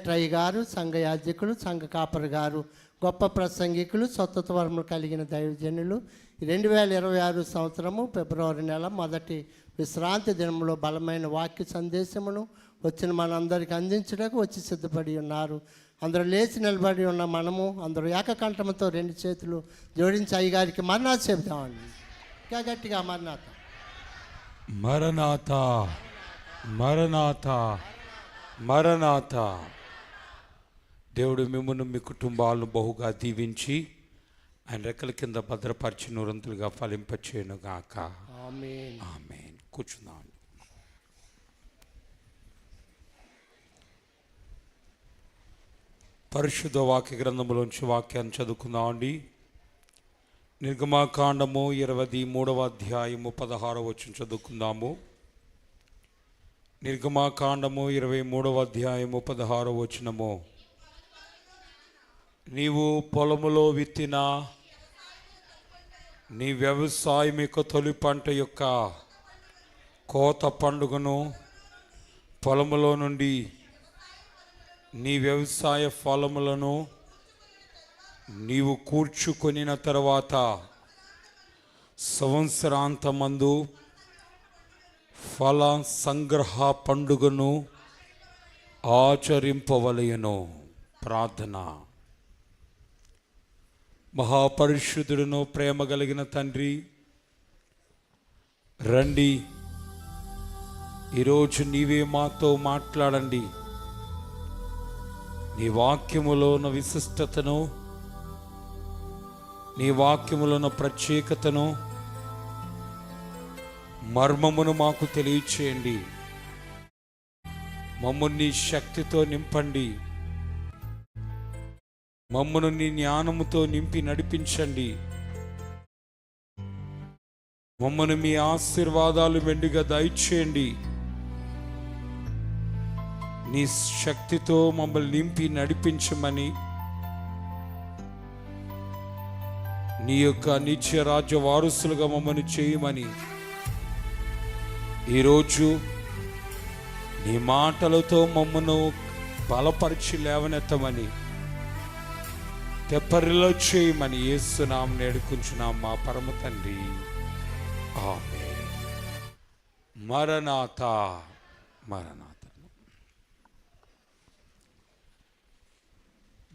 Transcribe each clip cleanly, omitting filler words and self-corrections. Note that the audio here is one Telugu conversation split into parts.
ట్రై గారు, సంఘ యాజకులు, సంఘ కాపరి గారు, గొప్ప ప్రసంగికులు, స్వతంత్ర వరములు కలిగిన దైవజనులు 2026 సంవత్సరము ఫిబ్రవరి నెల మొదటి విశ్రాంతి దినంలో బలమైన వాక్య సందేశమును వచ్చిన మనందరికీ అందించడానికి వచ్చి సిద్ధపడి ఉన్నారు. అందరూ లేచి నిలబడి ఉన్న మనము అందరూ ఏకకంఠంతో 2 చేతులు జోడించి అయ్యగారికి మరణాత చెబుతామండి. ఇంకా గట్టిగా మరణాత మరణాత మరణాత మరణాత. దేవుడు మిమ్మల్ని మీ కుటుంబాలను బహుగా దీవించి ఆయన రెక్కల కింద భద్రపరిచి నూరంతులుగా ఫలింపచేయను గాక. ఆమేన్. ఆమేన్. కూర్చుందాం. పరిశుద్ధ వాక్య గ్రంథంలోంచి వాక్యాన్ని చదువుకుందాం అండి. నిర్గమాకాండము 23వ అధ్యాయము 16వ వచనం చదువుకుందాము. నిర్గమాకాండము 23వ అధ్యాయము 16వ వచనము. నీవు పొలములో విత్తిన నీ వ్యవసాయం యొక్క తొలి పంట యొక్క కోత పండుగను పొలములో నుండి నీ వ్యవసాయ ఫలములను నీవు కూర్చుకొనిన తర్వాత సంవత్సరాంతమందు ఫల సంగ్రహ పండుగను ఆచరింపవలయను. ప్రార్థన. మహాపరిశుద్ధుడును ప్రేమ కలిగిన తండ్రి, రండి, ఈరోజు నీవే మాతో మాట్లాడండి. నీ వాక్యములో ఉన్న విశిష్టతను, నీ వాక్యములో ఉన్న ప్రత్యేకతను, మర్మమును మాకు తెలియచేయండి. మమ్మల్ని నీ శక్తితో నింపండి. మమ్మను నీ జ్ఞానముతో నింపి నడిపించండి. మమ్మను మీ ఆశీర్వాదాలు మెండుగా దయచేయండి. నీ శక్తితో మమ్మల్ని నింపి నడిపించమని, నీ యొక్క నిత్య రాజ్య వారసులుగా మమ్మల్ని చేయమని ఈరోజు నీ మాటలతో మమ్మను బలపరిచి లేవనెత్తమని, తెప్పరిలో చేయమని యేసునామమున వేడుకుంటున్నాం మా పరమ తండ్రి. ఆమేన్. మరణాత మరణాత.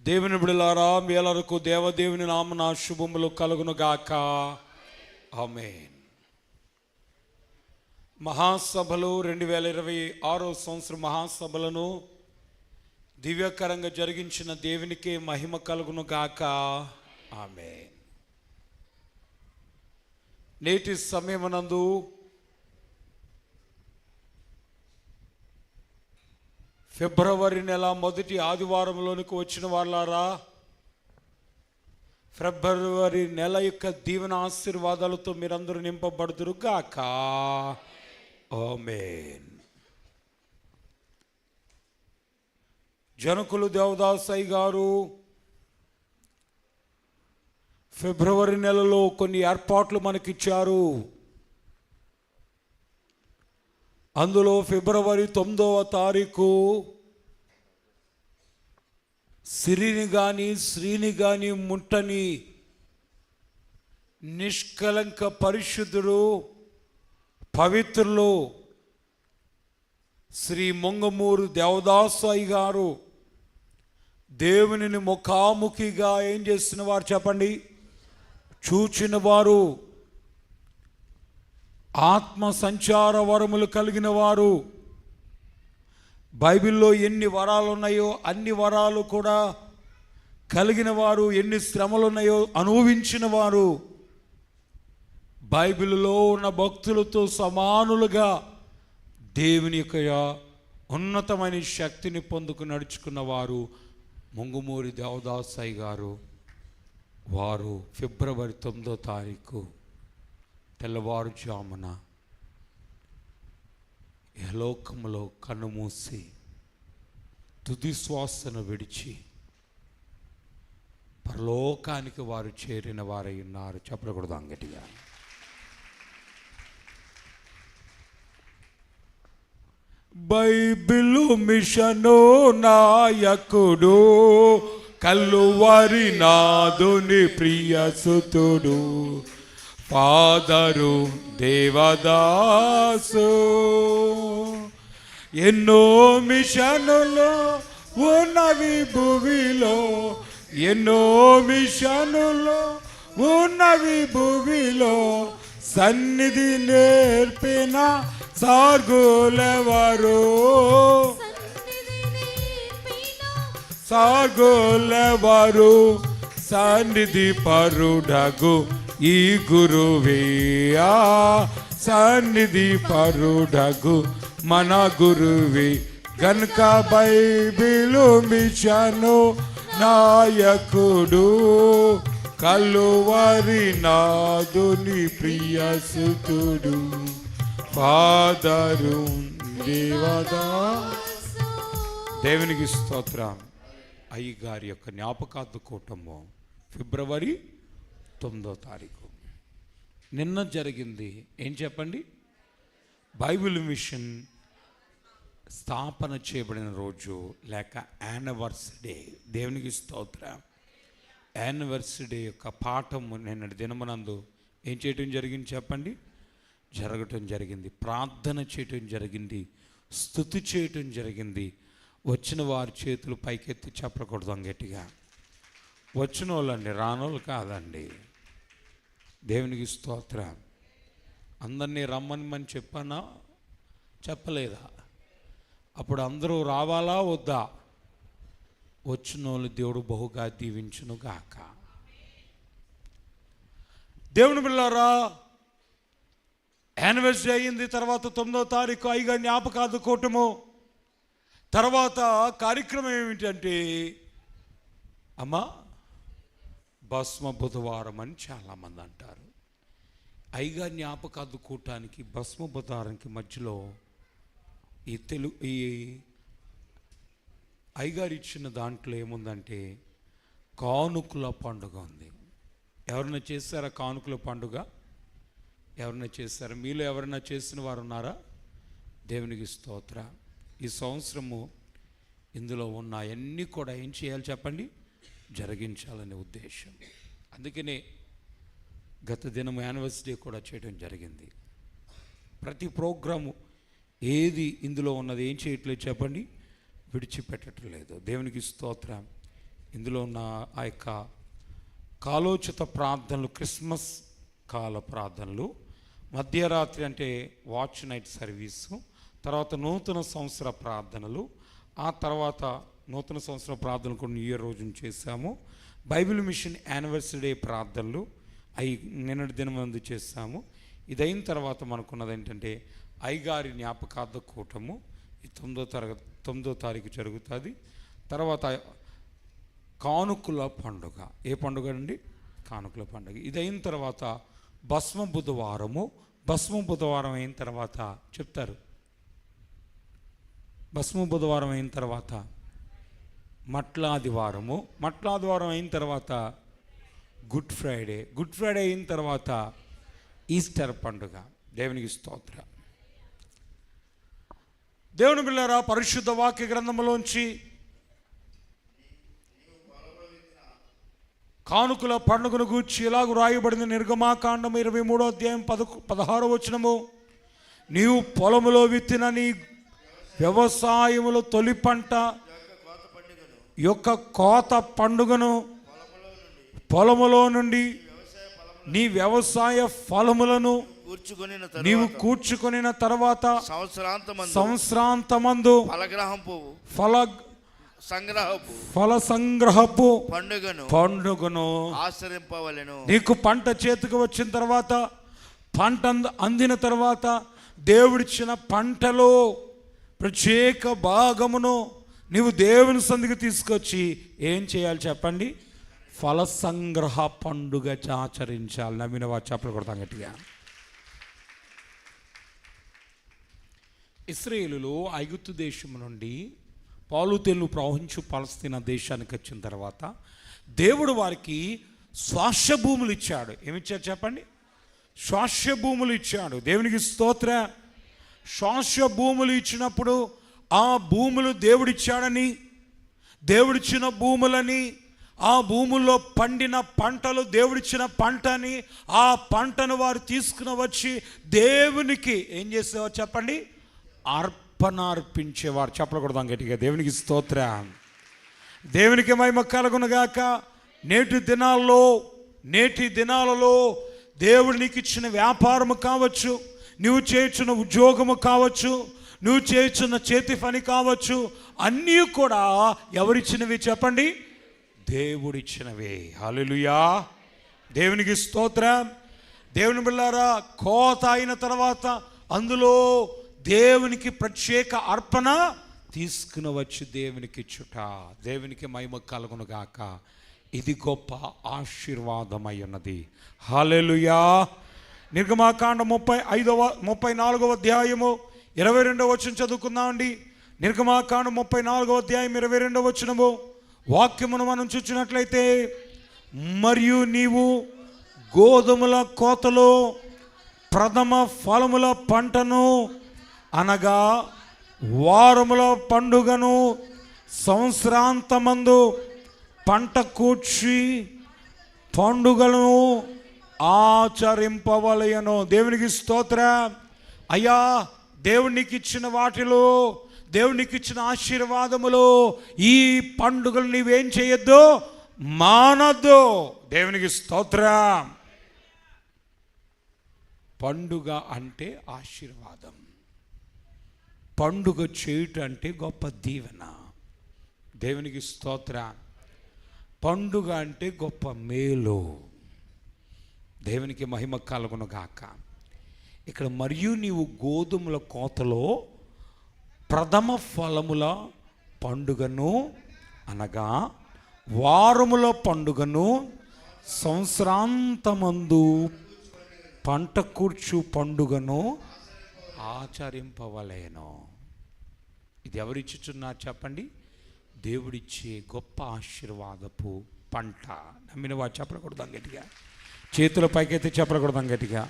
దేవుని బిడ్డలారా, మీ ఎల్లరకు దేవదేవుని నామమున శుభములు కలుగును గాక. ఆమేన్. మహాసభలు 2026 సంవత్సరం మహాసభలను దివ్యకరంగా జరిగించిన దేవునికే మహిమ కలుగును గాక. ఆమేన్. నేటి సమయమునందు ఫిబ్రవరి నెల మొదటి ఆదివారంలోనికి వచ్చిన వాళ్ళారా, ఫిబ్రవరి నెల యొక్క దీవెన ఆశీర్వాదాలతో మీరందరూ నింపబడుదురు గాక. ఆమేన్. జనకులు దేవదాసయ్య గారు ఫిబ్రవరి నెలలో కొన్ని ఏర్పాట్లు మనకిచ్చారు. అందులో ఫిబ్రవరి 9వ తారీఖు సిరిని కానీ శ్రీని కానీ ముట్టని నిష్కలంక పరిశుద్ధుడు పవిత్రులు శ్రీ మొంగమూరు దేవదాసయ్య గారు దేవునిని ముఖాముఖిగా ఏం చేస్తున్న వారు చెప్పండి? చూచిన వారు, ఆత్మ సంచార వరములు కలిగిన వారు, బైబిల్లో ఎన్ని వరాలు ఉన్నాయో అన్ని వరాలు కూడా కలిగిన వారు, ఎన్ని శ్రమలు ఉన్నాయో అనుభవించిన వారు, బైబిల్లో ఉన్న భక్తులతో సమానులుగా దేవుని యొక్క ఉన్నతమైన శక్తిని పొందుకు నడుచుకున్న వారు మొంగుమూరి దేవదాసయ్య గారు. వారు ఫిబ్రవరి 9వ తారీఖు తెల్లవారుజామున యలోకములో కన్నుమూసి తుది శ్వాసను విడిచి పరలోకానికి వారు చేరిన వారై ఉన్నారు. చెప్పకూడదు అంగటిగా. బైబిలు మిషను నాయకుడు, కల్లువారి నాదుని ప్రియసుతుడు, ఫాదరు దేవదాసు. ఎన్నో మిషనులు ఉన్నవి భువిలో, ఎన్నో మిషనులు ఉన్నవి భువిలో, సన్నిధి నేర్పిన సార్గులెవరు, సార్గులెవరు, సన్నిధి పరుడగు ఈ గురువేయా, సన్నిధి పరుడగు మన గురువే. గనుక బైబిలు మిషను నాయకుడు, కల్లువారి నాదుని ప్రియసుతుడు, ఫాదరు దేవదాసు. దేవునికి స్తోత్రం. అయ్యగారి యొక్క జ్ఞాపకార్థ కూటము ఫిబ్రవరి 9వ తారీఖు నిన్న జరిగింది. ఏం చెప్పండి? బైబిల్ మిషన్ స్థాపన చేయబడిన రోజు లేక యానివర్సరీ. దేవునికి స్తోత్రం. యానివర్సరీ యొక్క పాఠము నిన్నటి దినమునందు ఏం చేయటం జరిగింది చెప్పండి? జరగటం జరిగింది. ప్రార్థన చేయటం జరిగింది, స్తుతి చేయటం జరిగింది. వచ్చిన వారి చేతులు పైకెత్తి చెప్పకూడదు గట్టిగా. వచ్చిన వాళ్ళండి, రానోళ్ళు కాదండి. దేవునికి స్తోత్రం. అందరినీ రమ్మని చెప్పానా? చెప్పలేదా? అప్పుడు అందరూ రావాలా వద్దా? వచ్చిన వాళ్ళు దేవుడు బహుగా దీవించును గాక. దేవుని బిడ్డలారా, యానివర్సరీ అయ్యింది. తర్వాత 9వ తారీఖు అయ్యగారి జ్ఞాపకార్థ కూటము. తర్వాత కార్యక్రమం ఏమిటంటే అమ్మా భస్మ బుధవారం అని చాలామంది అంటారు. అయ్యగారి జ్ఞాపకార్థ కూటానికి భస్మ బుధవారానికి మధ్యలో ఈ అయ్యగారు ఇచ్చిన దాంట్లో ఏముందంటే కానుకల పండుగ ఉంది. ఎవరైనా చేస్తారా కానుకల పండుగ? ఎవరైనా చేస్తారా? మీలో ఎవరైనా చేసిన వారు ఉన్నారా? దేవునికి స్తోత్ర. ఈ సంవత్సరము ఇందులో ఉన్న అన్నీ కూడా ఏం చేయాలి చెప్పండి? జరిగించాలనే ఉద్దేశం. అందుకనే గత దినం యానివర్సరీ కూడా చేయడం జరిగింది. ప్రతి ప్రోగ్రాము ఏది ఇందులో ఉన్నది ఏం చేయట్లేదు చెప్పండి? విడిచిపెట్టడం లేదు. దేవునికి స్తోత్రం. ఇందులో ఉన్న ఆ యొక్క కాలోచిత ప్రార్థనలు, క్రిస్మస్ కాల ప్రార్థనలు, మధ్యరాత్రి అంటే వాచ్ నైట్ సర్వీసు, తర్వాత నూతన సంవత్సర ప్రార్థనలు, ఆ తర్వాత నూతన సంవత్సర ప్రార్థనలు కూడా న్యూ ఇయర్ రోజున చేశాము. బైబిల్ మిషన్ యానివర్సరీ ప్రార్థనలు అవి నిన్నటి దినమందు చేస్తాము. ఇదైన తర్వాత మనకున్నది ఏంటంటే అయ్యగారి జ్ఞాపకార్థ కూటము. ఈ 9వ తారీఖు జరుగుతుంది. తర్వాత కానుకల పండుగ. ఏ పండుగ అండి? కానుకల పండుగ. ఇదైన తర్వాత భస్మ బుధవారము. భస్మ బుధవారం అయిన తర్వాత చెప్తారు. భస్మ బుధవారం అయిన తర్వాత మట్లాదివారము. మట్లాదివారం అయిన తర్వాత గుడ్ ఫ్రైడే. గుడ్ ఫ్రైడే అయిన తర్వాత ఈస్టర్ పండుగ. దేవునికి స్తోత్రం. దేవుని బిడ్డలారా, పరిశుద్ధ వాక్య గ్రంథములోంచి కానుకల పండుగను గూర్చి ఇలాగ రాయబడింది. నిర్గమాకాండము 23వ అధ్యాయం 16వ వచనము. నీవు పొలములో విత్తిన నీ వ్యవసాయములో తొలి పంట యొక్క కోత పండుగను పొలములో నుండి నీ వ్యవసాయ ఫలములను నీవు కూర్చుకొనిన తర్వాత సంవత్సరాంతమందు ఫల సంగ్రహపు పండుగను ఆచరింపవలెను. నీకు పంట చేతికి వచ్చిన తర్వాత, పంట అందిన తర్వాత దేవుడిచ్చిన పంటలో ప్రత్యేక భాగమును నీవు దేవుని సంధికి తీసుకొచ్చి ఏం చేయాలి చెప్పండి? ఫల సంగ్రహ పండుగ ఆచరించాలి. నమ్మిన వారు చెప్పలు కొడతాం గట్టిగా. ఇశ్రాయేలులో ఐగుప్తు దేశం నుండి పాలు తేళ్లు ప్రవహించు పాలస్తీనా దేశానికి వచ్చిన తర్వాత దేవుడు వారికి స్వాస్థ్య భూములు ఇచ్చాడు. ఏమిచ్చాడు చెప్పండి? స్వాస్థ్య భూములు ఇచ్చాడు. దేవునికి స్తోత్ర. స్వాస్థ్య భూములు ఇచ్చినప్పుడు ఆ భూములు దేవుడిచ్చాడని, దేవుడిచ్చిన భూములని, ఆ భూముల్లో పండిన పంటలు దేవుడిచ్చిన పంటని, ఆ పంటను వారు తీసుకుని వచ్చి దేవునికి ఏం చేసేవారు చెప్పండి? అర్పణ అర్పించేవారు. చెప్పకూడదాం గట్టిగా. దేవునికి స్తోత్రం. దేవునికి మహిమ కలుగునుగాక. నేటి దినాలలో దేవుడు నీకు ఇచ్చిన వ్యాపారము కావచ్చు, నువ్వు చేస్తున్న ఉద్యోగము కావచ్చు, నువ్వు చేస్తున్న చేతి పని కావచ్చు, అన్నీ కూడా ఎవరిచ్చినవి చెప్పండి? దేవుడిచ్చినవే. హల్లెలూయా, దేవునికి స్తోత్రం. దేవుని బిడ్డలారా, కోత అయిన తర్వాత అందులో దేవునికి ప్రత్యేక అర్పణ తీసుకుని వచ్చి దేవునికి ఇచ్చుట. దేవునికి మహిమ కలుగునుగాక. ఇది గొప్ప ఆశీర్వాదమై ఉన్నది. హల్లెలూయా. నిర్గమాకాండం 34వ అధ్యాయము 22వ వచనం చదువుకుందామండి. నిర్గమాకాండం 34వ అధ్యాయం 22వ వచనము వాక్యమును మనం చూసినట్లయితే, మరియు నీవు గోధుమల కోతలో ప్రథమ ఫలముల పంటను అనగా వారముల పండుగను సంవత్సరాంతమందు పంట కూర్చి పండుగలను ఆచరింపవలయను. దేవునికి స్తోత్రం. అయ్యా, దేవునికి ఇచ్చిన వాటిలో, దేవునికి ఇచ్చిన ఆశీర్వాదములో ఈ పండుగలు నీవేం చేయొద్దు? మానద్దు. దేవునికి స్తోత్రం. పండుగ అంటే ఆశీర్వాదం. పండుగ చేయుట అంటే గొప్ప దీవెన. దేవునికి స్తోత్రం. పండుగ అంటే గొప్ప మేలు. దేవునికి మహిమ కలుగునుగాక. ఇక్కడ మరియు నీవు గోధుమల కోతలో ప్రథమ ఫలముల పండుగను అనగా వారముల పండుగను సంవత్సరాంతమందు పంట కూర్చు పండుగను ఆచరింపవలేను. ఇది ఎవరిచ్చుచున్నారు చెప్పండి? దేవుడిచ్చే గొప్ప ఆశీర్వాదపు పంట. నమ్మిన వారు చెప్పకూడదాం గట్టిగా. చేతుల పైకైతే చెప్పకూడదాం గట్టిగా.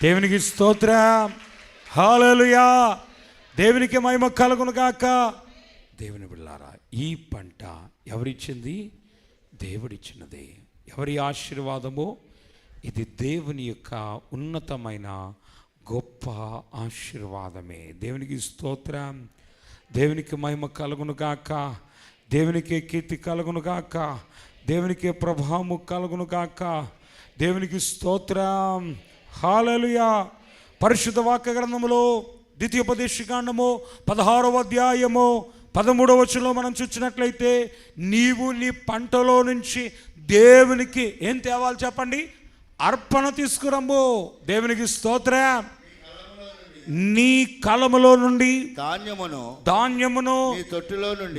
దేవునికి స్తోత్రం. హల్లెలూయా. దేవునికి మహిమ కలుగునుగాక. దేవుని బిడ్డలారా, ఈ పంట ఎవరిచ్చింది? దేవుడిచ్చినది. ఎవరి ఆశీర్వాదమో? ఇది దేవుని యొక్క ఉన్నతమైన గొప్ప ఆశీర్వాదమే. దేవునికి స్తోత్రం. దేవునికి మహిమ కలుగునుగాక. దేవునికి కీర్తి కలుగునుగాక. దేవునికి ప్రభావము కలుగునుగాక. దేవునికి స్తోత్రం. హల్లెలూయా. పరిశుద్ధ వాక్య గ్రంథములో ద్వితీయోపదేశకాండము 16వ అధ్యాయము 13వ వచనంలో మనం చూసినట్లయితే, నీవు నీ పంటలో నుంచి దేవునికి ఏం తేవాలి చెప్పండి? అర్పణ తీసుకురమ్ము. దేవునికి స్తోత్రం. నీ కలములో నుండి ధాన్యమును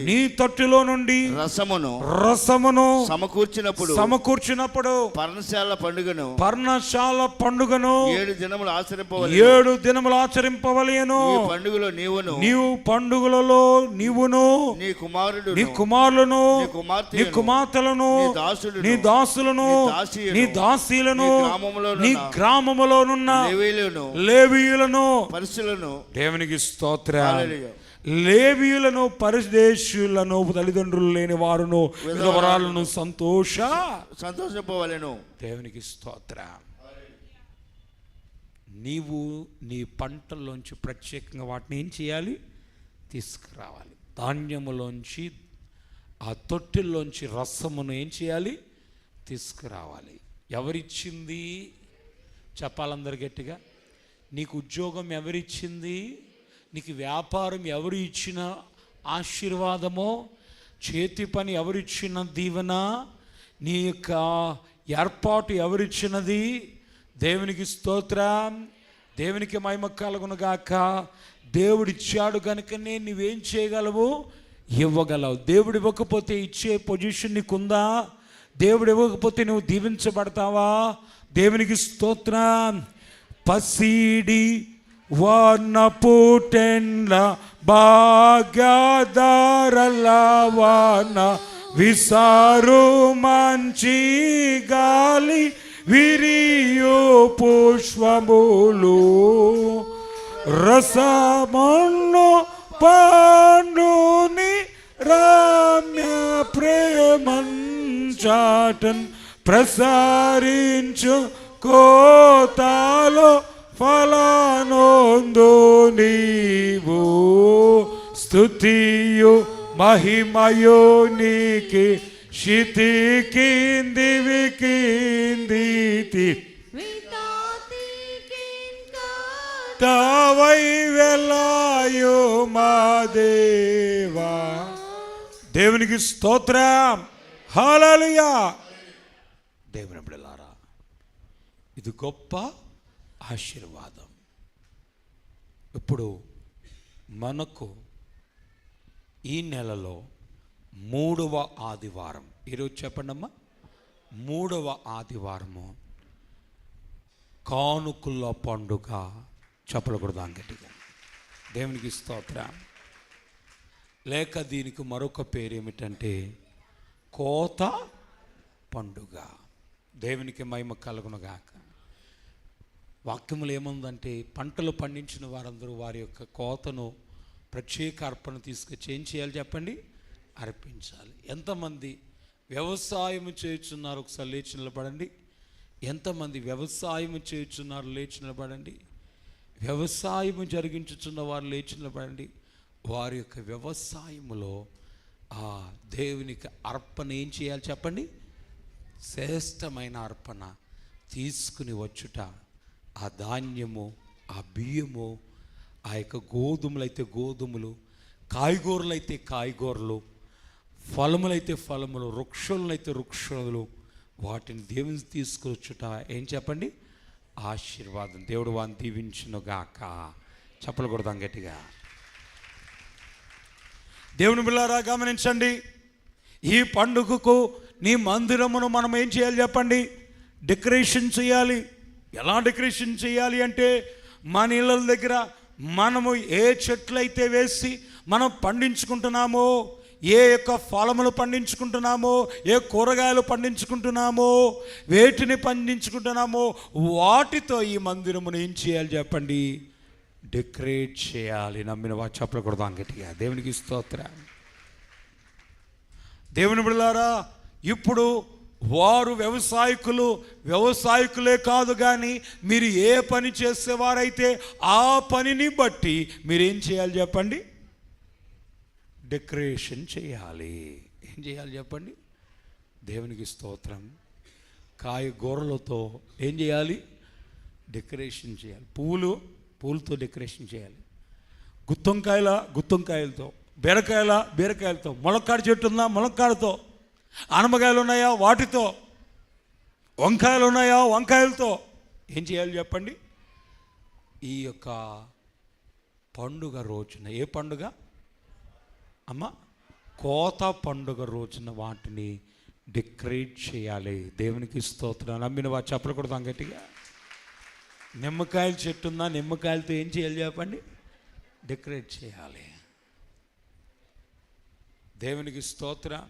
నీ తొట్టిలో నుండి రసమును సమకూర్చినప్పుడు పర్ణశాల పండుగను 7 దినములు ఆచరింపవలెను. నీవు పండుగలలో నీవును నీ కుమారులను నీ కుమార్తెలను నీ దాసులను నీ దాసీలను నీ గ్రామములోనున్న లేవీయులను దేవునికి స్తోత్రం. లేవీయులను పరదేశులను తల్లిదండ్రులు లేని వారును విధవరాలను సంతోషింపవలెను. దేవునికి స్తోత్రం. నీవు నీ పంటల్లోంచి ప్రత్యేకంగా వాటిని ఏం చేయాలి? తీసుకురావాలి. ధాన్యములోంచి, ఆ తొట్టిల్లోంచి రసమును ఏం చేయాలి? తీసుకురావాలి. ఎవరిచ్చింది చెప్పాలందరు గట్టిగా. నీకు ఉద్యోగం ఎవరిచ్చింది? నీకు వ్యాపారం ఎవరు ఇచ్చిన ఆశీర్వాదమో? చేతి పని ఎవరిచ్చిన దీవెన? నీ యొక్క ఏర్పాటు ఎవరిచ్చినది? దేవునికి స్తోత్రం. దేవునికి మహిమ కలుగునుగాక. దేవుడిచ్చాడు కనుకనే నువ్వేం చేయగలవు? ఇవ్వగలవు. దేవుడు ఇవ్వకపోతే ఇచ్చే పొజిషన్ నీకుందా? దేవుడు ఇవ్వకపోతే నువ్వు దీవించబడతావా? దేవునికి స్తోత్రం. పసిడి వనపుటెండ్ల భాగ్యదారల వాన విసారు మంచి గాలి విరియు పుష్పములు రసమన్ను పాండుని రమ్య ప్రేమం చాటన్ ప్రసారించు కోతాలో ఫలానోందు నీవు స్తుతియు మహిమయో నీకి శితి కిందివి కిందితి తావై వెలాయో మా దేవా. దేవునికి స్తోత్రం, హల్లెలూయా. దేవుని బిడ్డలారా, ఇది గొప్ప ఆశీర్వాదం. ఇప్పుడు మనకు ఈ నెలలో 3వ ఆదివారం, ఈరోజు చెప్పండి అమ్మా, 3వ ఆదివారము కానుకల పండుగ. చెప్పకూడదు గట్టిగా. దేవునికి స్తోత్రం. లేక దీనికి మరొక పేరు ఏమిటంటే కోత పండుగ. దేవునికి మహిమ కలుగునుగాక. వాక్యములు ఏముందంటే పంటలు పండించిన వారందరూ వారి యొక్క కోతను ప్రత్యేక అర్పణ తీసుకొచ్చి ఏం చేయాలి చెప్పండి? అర్పించాలి. ఎంతమంది వ్యవసాయం చేయుచున్నారు? ఒకసారి లేచి నిలబడండి. ఎంతమంది వ్యవసాయం చేయుచున్నారు? లేచి నిలబడండి. వ్యవసాయం జరిగించుచున్న వారు లేచి నిలబడండి. వారి యొక్క వ్యవసాయములో ఆ దేవునికి అర్పణ ఏం చేయాలి చెప్పండి? శ్రేష్టమైన అర్పణ తీసుకుని వచ్చుట. ఆ ధాన్యము, ఆ బియ్యము, ఆ యొక్క గోధుమలైతే గోధుమలు, కాయగూరలైతే కాయగూరలు, ఫలములైతే ఫలములు, వృక్షములైతే వృక్షములు, వాటిని దేవుని తీసుకొచ్చుట ఏం చెప్పండి? ఆశీర్వాదం. దేవుడు వారిని దీవించునుగాక. చెప్పలు కొడదాం గట్టిగా. దేవుని బిడ్డలారా గమనించండి, ఈ పండుగకు నీ మందిరమును మనం ఏం చేయాలి చెప్పండి? డెకరేషన్ చేయాలి. ఎలా డెకరేషన్ చేయాలి అంటే, మన ఇళ్ళ దగ్గర మనము ఏ చెట్లు అయితే వేసి మనం పండించుకుంటున్నామో, ఏ యొక్క ఫలములు పండించుకుంటున్నామో, ఏ కూరగాయలు పండించుకుంటున్నామో, వేటిని పండించుకుంటున్నామో వాటితో ఈ మందిరమును ఏం చేయాలి చెప్పండి? డెకరేట్ చేయాలి. నమ్మిన వారు చెప్పకూడదు గట్టిగా. దేవునికి స్తోత్రం. దేవుని బిడ్డలారా, ఇప్పుడు వారు వ్యవసాయకులే కాదు కానీ మీరు ఏ పని చేసేవారైతే ఆ పనిని బట్టి మీరేం చేయాలి చెప్పండి? డెకరేషన్ చేయాలి. ఏం చేయాలి చెప్పండి? దేవునికి స్తోత్రం. కాయగూరలతో ఏం చేయాలి? డెకరేషన్ చేయాలి. పూలతో డెకరేషన్ చేయాలి. గుత్తంకాయలతో, బీరకాయలతో, ములక్కాడ చెట్టు ఉందా ములక్కాడతో, ఆనపకాయలు ఉన్నాయా వాటితో, వంకాయలు ఉన్నాయా వంకాయలతో ఏం చేయాలి చెప్పండి? ఈ యొక్క పండుగ రోజున, ఏ పండుగ అమ్మ? కోత పండుగ రోజున వాటిని డెకరేట్ చేయాలి. దేవునికి స్తోత్రం. నమ్మిన వారు చెప్పకూడదు గట్టిగా. నిమ్మకాయల చెట్టు ఉందా? నిమ్మకాయలతో ఏం చేయాలి చెప్పండి? డెకరేట్ చేయాలి. దేవునికి స్తోత్రం.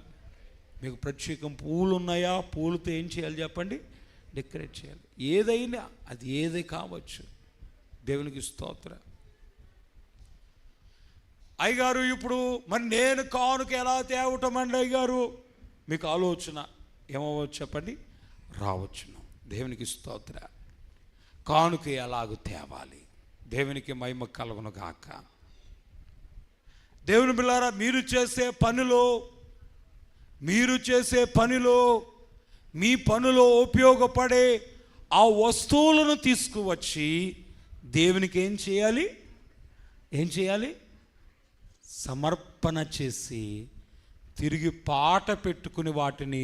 మీకు ప్రత్యేకం పూలు ఉన్నాయా? పూలతో ఏం చేయాలి చెప్పండి? డెకరేట్ చేయాలి. ఏదైనా అది ఏది కావచ్చు. దేవునికి స్తోత్రం. అయ్యగారు, ఇప్పుడు మరి నేను కానుక ఎలా తేవటమండి అయ్యగారు? మీకు ఆలోచన ఏమవచ్చు చెప్పండి? రావచ్చును. దేవునికి స్తోత్రం. కానుక ఎలాగూ తేవాలి? దేవునికి మహిమ కలుగును గాక. దేవుని బిడ్డలారా, మీరు చేసే పనిలో మీ పనిలో ఉపయోగపడే ఆ వస్తువులను తీసుకువచ్చి దేవునికి ఏం చేయాలి? సమర్పణ చేసి తిరిగి పాట పెట్టుకుని వాటిని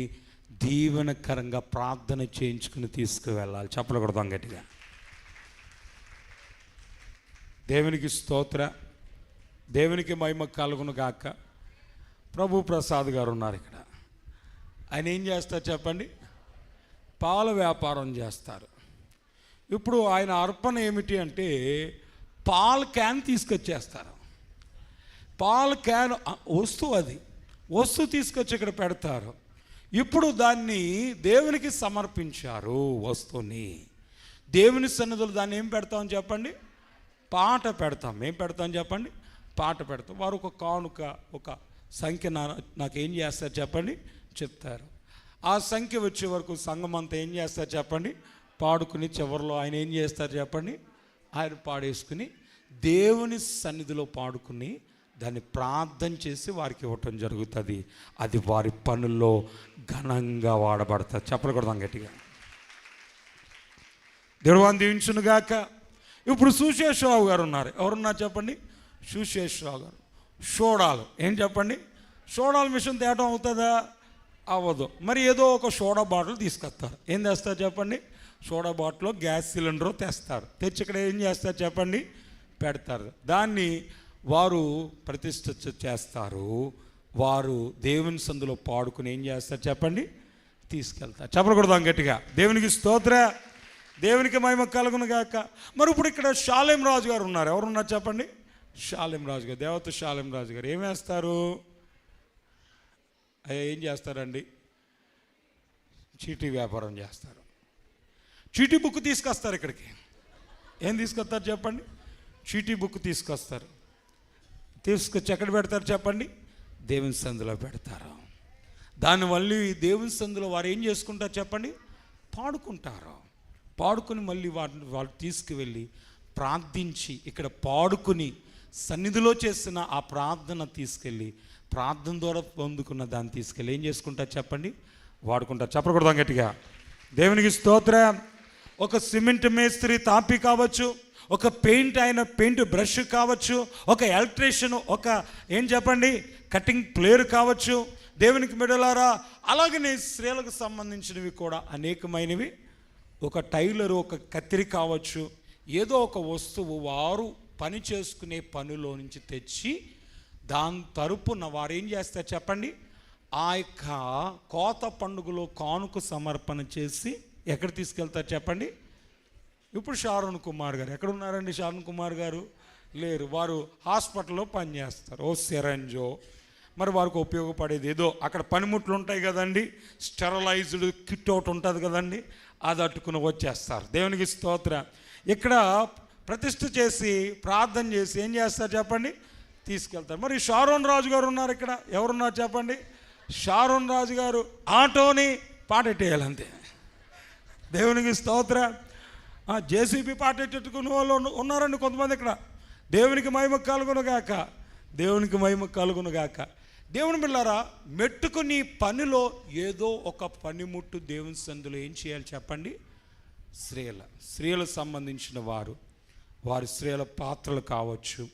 దీవెనకరంగా ప్రార్థన చేయించుకుని తీసుకువెళ్ళాలి. చెప్పకూడదాం గట్టిగా. దేవునికి స్తోత్ర. దేవునికి మహిమ కలుగును గాక. ప్రభు ప్రసాద్ గారు ఉన్నారు ఇక్కడ. ఆయన ఏం చేస్తారు చెప్పండి? పాల వ్యాపారం చేస్తారు. ఇప్పుడు ఆయన అర్పణ ఏమిటి అంటే పాల క్యాన్ తీసుకొచ్చేస్తారు. పాల క్యాన్ వస్తువు తీసుకొచ్చి ఇక్కడ పెడతారు. ఇప్పుడు దాన్ని దేవునికి సమర్పించారు. వస్తువుని దేవుని సన్నిధిలో దాన్ని ఏం పెడతామని చెప్పండి? పాట పెడతాం. ఏం పెడతాం చెప్పండి? పాట పెడతారు. వారు ఒక కానుక, ఒక సంఖ్య నాకేం చేస్తారు చెప్పండి, చెప్తారు. ఆ సంఖ్య వచ్చే వరకు సంఘం అంతా ఏం చేస్తారు చెప్పండి, పాడుకుని చివరిలో ఆయన ఏం చేస్తారు చెప్పండి, ఆయన పాడేసుకుని దేవుని సన్నిధిలో పాడుకుని దాన్ని ప్రార్థన చేసి వారికి ఇవ్వటం జరుగుతుంది. అది వారి పనుల్లో ఘనంగా వాడబడతారు. చెప్పకూడదాం గట్టిగా. దేవుని దీవించునుగాక. ఇప్పుడు సుశేషరావు గారు ఉన్నారు. ఎవరున్నారు చెప్పండి, సుశేషరావు గారు. సోడాలు ఏం చెప్పండి, సోడాల మిషన్ తేటం అవుతుందా, అవ్వదు. మరి ఏదో ఒక సోడా బాటిల్ తీసుకొస్తారు. ఏం తెస్తారు చెప్పండి, సోడా బాటిల్లో గ్యాస్ సిలిండర్ తెస్తారు. తెచ్చి ఇక్కడ ఏం చేస్తారు చెప్పండి, పెడతారు. దాన్ని వారు ప్రతిష్ఠ చేస్తారు. వారు దేవుని సందులో పాడుకుని ఏం చేస్తారు చెప్పండి, తీసుకెళ్తారు. చెప్పకూడదాం గట్టిగా. దేవునికి స్తోత్ర, దేవునికి మహిమ కలుగును గాక. మరి ఇప్పుడు ఇక్కడ షాలేం రాజు గారు ఉన్నారు. ఎవరున్నారు చెప్పండి, షాలేం రాజు గారు, దేవత షాలేం రాజు గారు ఏం వేస్తారు, ఏం చేస్తారండి, చీటీ వ్యాపారం చేస్తారు. చీటీ బుక్ తీసుకొస్తారు ఇక్కడికి. ఏం తీసుకొస్తారు చెప్పండి, చీటీ బుక్ తీసుకొస్తారు. తీసుకొచ్చి ఎక్కడ పెడతారు చెప్పండి, దేవుని సందులో పెడతారు. దానివల్ల దేవుని సందులో వారు ఏం చేసుకుంటారు చెప్పండి, పాడుకుంటారు. పాడుకుని మళ్ళీ వాళ్ళు తీసుకువెళ్ళి ప్రార్థించి, ఇక్కడ పాడుకుని సన్నిధిలో చేసిన ఆ ప్రార్థన తీసుకెళ్ళి, ప్రార్థన ద్వారా పొందుకున్న దాన్ని తీసుకెళ్ళి ఏం చేసుకుంటారు చెప్పండి, వాడుకుంటారు. చెప్పకూడదాం గట్టిగా. దేవునికి స్తోత్ర. ఒక సిమెంట్ మేస్త్రి తాపి కావచ్చు, ఒక పెయింట్ అయిన పెయింట్ బ్రష్ కావచ్చు, ఒక ఎలక్ట్రీషియన్, ఒక ఏం చెప్పండి కటింగ్ ప్లేయర్ కావచ్చు. దేవునికి మెడలారా, అలాగనే స్త్రీలకు సంబంధించినవి కూడా అనేకమైనవి. ఒక టైలరు, ఒక కత్తిరి కావచ్చు, ఏదో ఒక వస్తువు వారు పని చేసుకునే పనిలో నుంచి తెచ్చి దాని తరపున వారు ఏం చేస్తారు చెప్పండి, ఆ యొక్క కోత పండుగలో కానుక సమర్పణ చేసి ఎక్కడ తీసుకెళ్తారు చెప్పండి. ఇప్పుడు షారోన్ కుమార్ గారు ఎక్కడ ఉన్నారండి, షారోన్ కుమార్ గారు లేరు. వారు హాస్పిటల్లో పనిచేస్తారు. ఓ సిరంజో మరి వారికి ఉపయోగపడేది ఏదో అక్కడ పనిముట్లు ఉంటాయి కదండి, స్టెరలైజ్డ్ కిట్ ఒకటి ఉంటుంది కదండి, అది అట్టుకుని వచ్చేస్తారు. దేవునికి స్తోత్ర. ఇక్కడ ప్రతిష్ఠ చేసి ప్రార్థన చేసి ఏం చేస్తారు చెప్పండి, తీసుకెళ్తారు. మరి షారోన్ రాజు గారు ఉన్నారు ఇక్కడ. ఎవరున్నారు చెప్పండి, షారోన్ రాజు గారు ఆటోని పాటెట్టేయాలంతే. దేవునికి స్తోత్ర. జేసీబీ పాటెట్టుకునే వాళ్ళు ఉన్నారండి కొంతమంది ఇక్కడ. దేవునికి మహిమ కలుగునుగాక, దేవునికి మహిమ కలుగునుగాక. దేవుని బిడ్డలారా, మెట్టుకు నీ పనిలో ఏదో ఒక పనిముట్టు దేవుని సందులో ఏం చేయాలి చెప్పండి, స్త్రీలకు సంబంధించిన వారి స్త్రీల పాత్రలు కావచ్చు,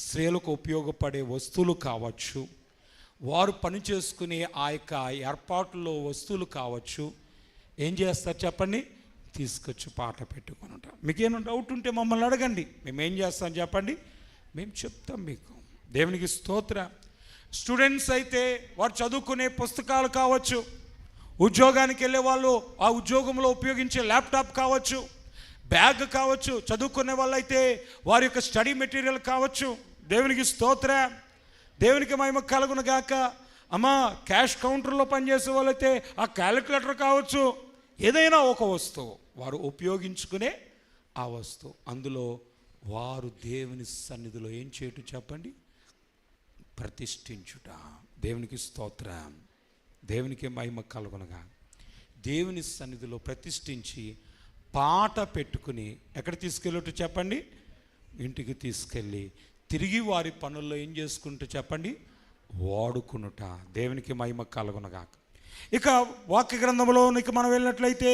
స్త్రీలకు ఉపయోగపడే వస్తువులు కావచ్చు, వారు పని చేసుకునే ఆ యొక్క ఏర్పాట్లలో వస్తువులు కావచ్చు, ఏం చేస్తారు చెప్పండి, తీసుకొచ్చి పాట పెట్టుకొని ఉంటాం. మీకేమైనా డౌట్ ఉంటే మమ్మల్ని అడగండి, మేము ఏం చేస్తాం చెప్పండి, మేము చెప్తాం మీకు. దేవునికి స్తోత్ర. స్టూడెంట్స్ అయితే వారు చదువుకునే పుస్తకాలు కావచ్చు, ఉద్యోగానికి వెళ్ళే వాళ్ళు ఆ ఉద్యోగంలో ఉపయోగించే ల్యాప్టాప్ కావచ్చు, బ్యాగ్ కావచ్చు, చదువుకునే వాళ్ళైతే వారి యొక్క స్టడీ మెటీరియల్ కావచ్చు. దేవునికి స్తోత్ర, దేవునికి మహిమ కలుగును గాక. అమ్మా, క్యాష్ కౌంటర్లో పనిచేసే వాళ్ళైతే ఆ క్యాలిక్యులేటర్ కావచ్చు, ఏదైనా ఒక వస్తువు వారు ఉపయోగించుకునే ఆ వస్తువు, అందులో వారు దేవుని సన్నిధిలో ఏం చేయటం చెప్పండి, ప్రతిష్ఠించుట. దేవునికి స్తోత్రం, దేవునికి మహిమ కలుగునగా. దేవుని సన్నిధిలో ప్రతిష్ఠించి పాట పెట్టుకుని ఎక్కడ తీసుకెళ్ళట్టు చెప్పండి, ఇంటికి తీసుకెళ్ళి తిరిగి వారి పనుల్లో ఏం చేసుకుంటూ చెప్పండి, వాడుకునుట. దేవునికి మహిమ కలుగునగా. ఇక వాక్య గ్రంథంలోనికి మనం వెళ్ళినట్లయితే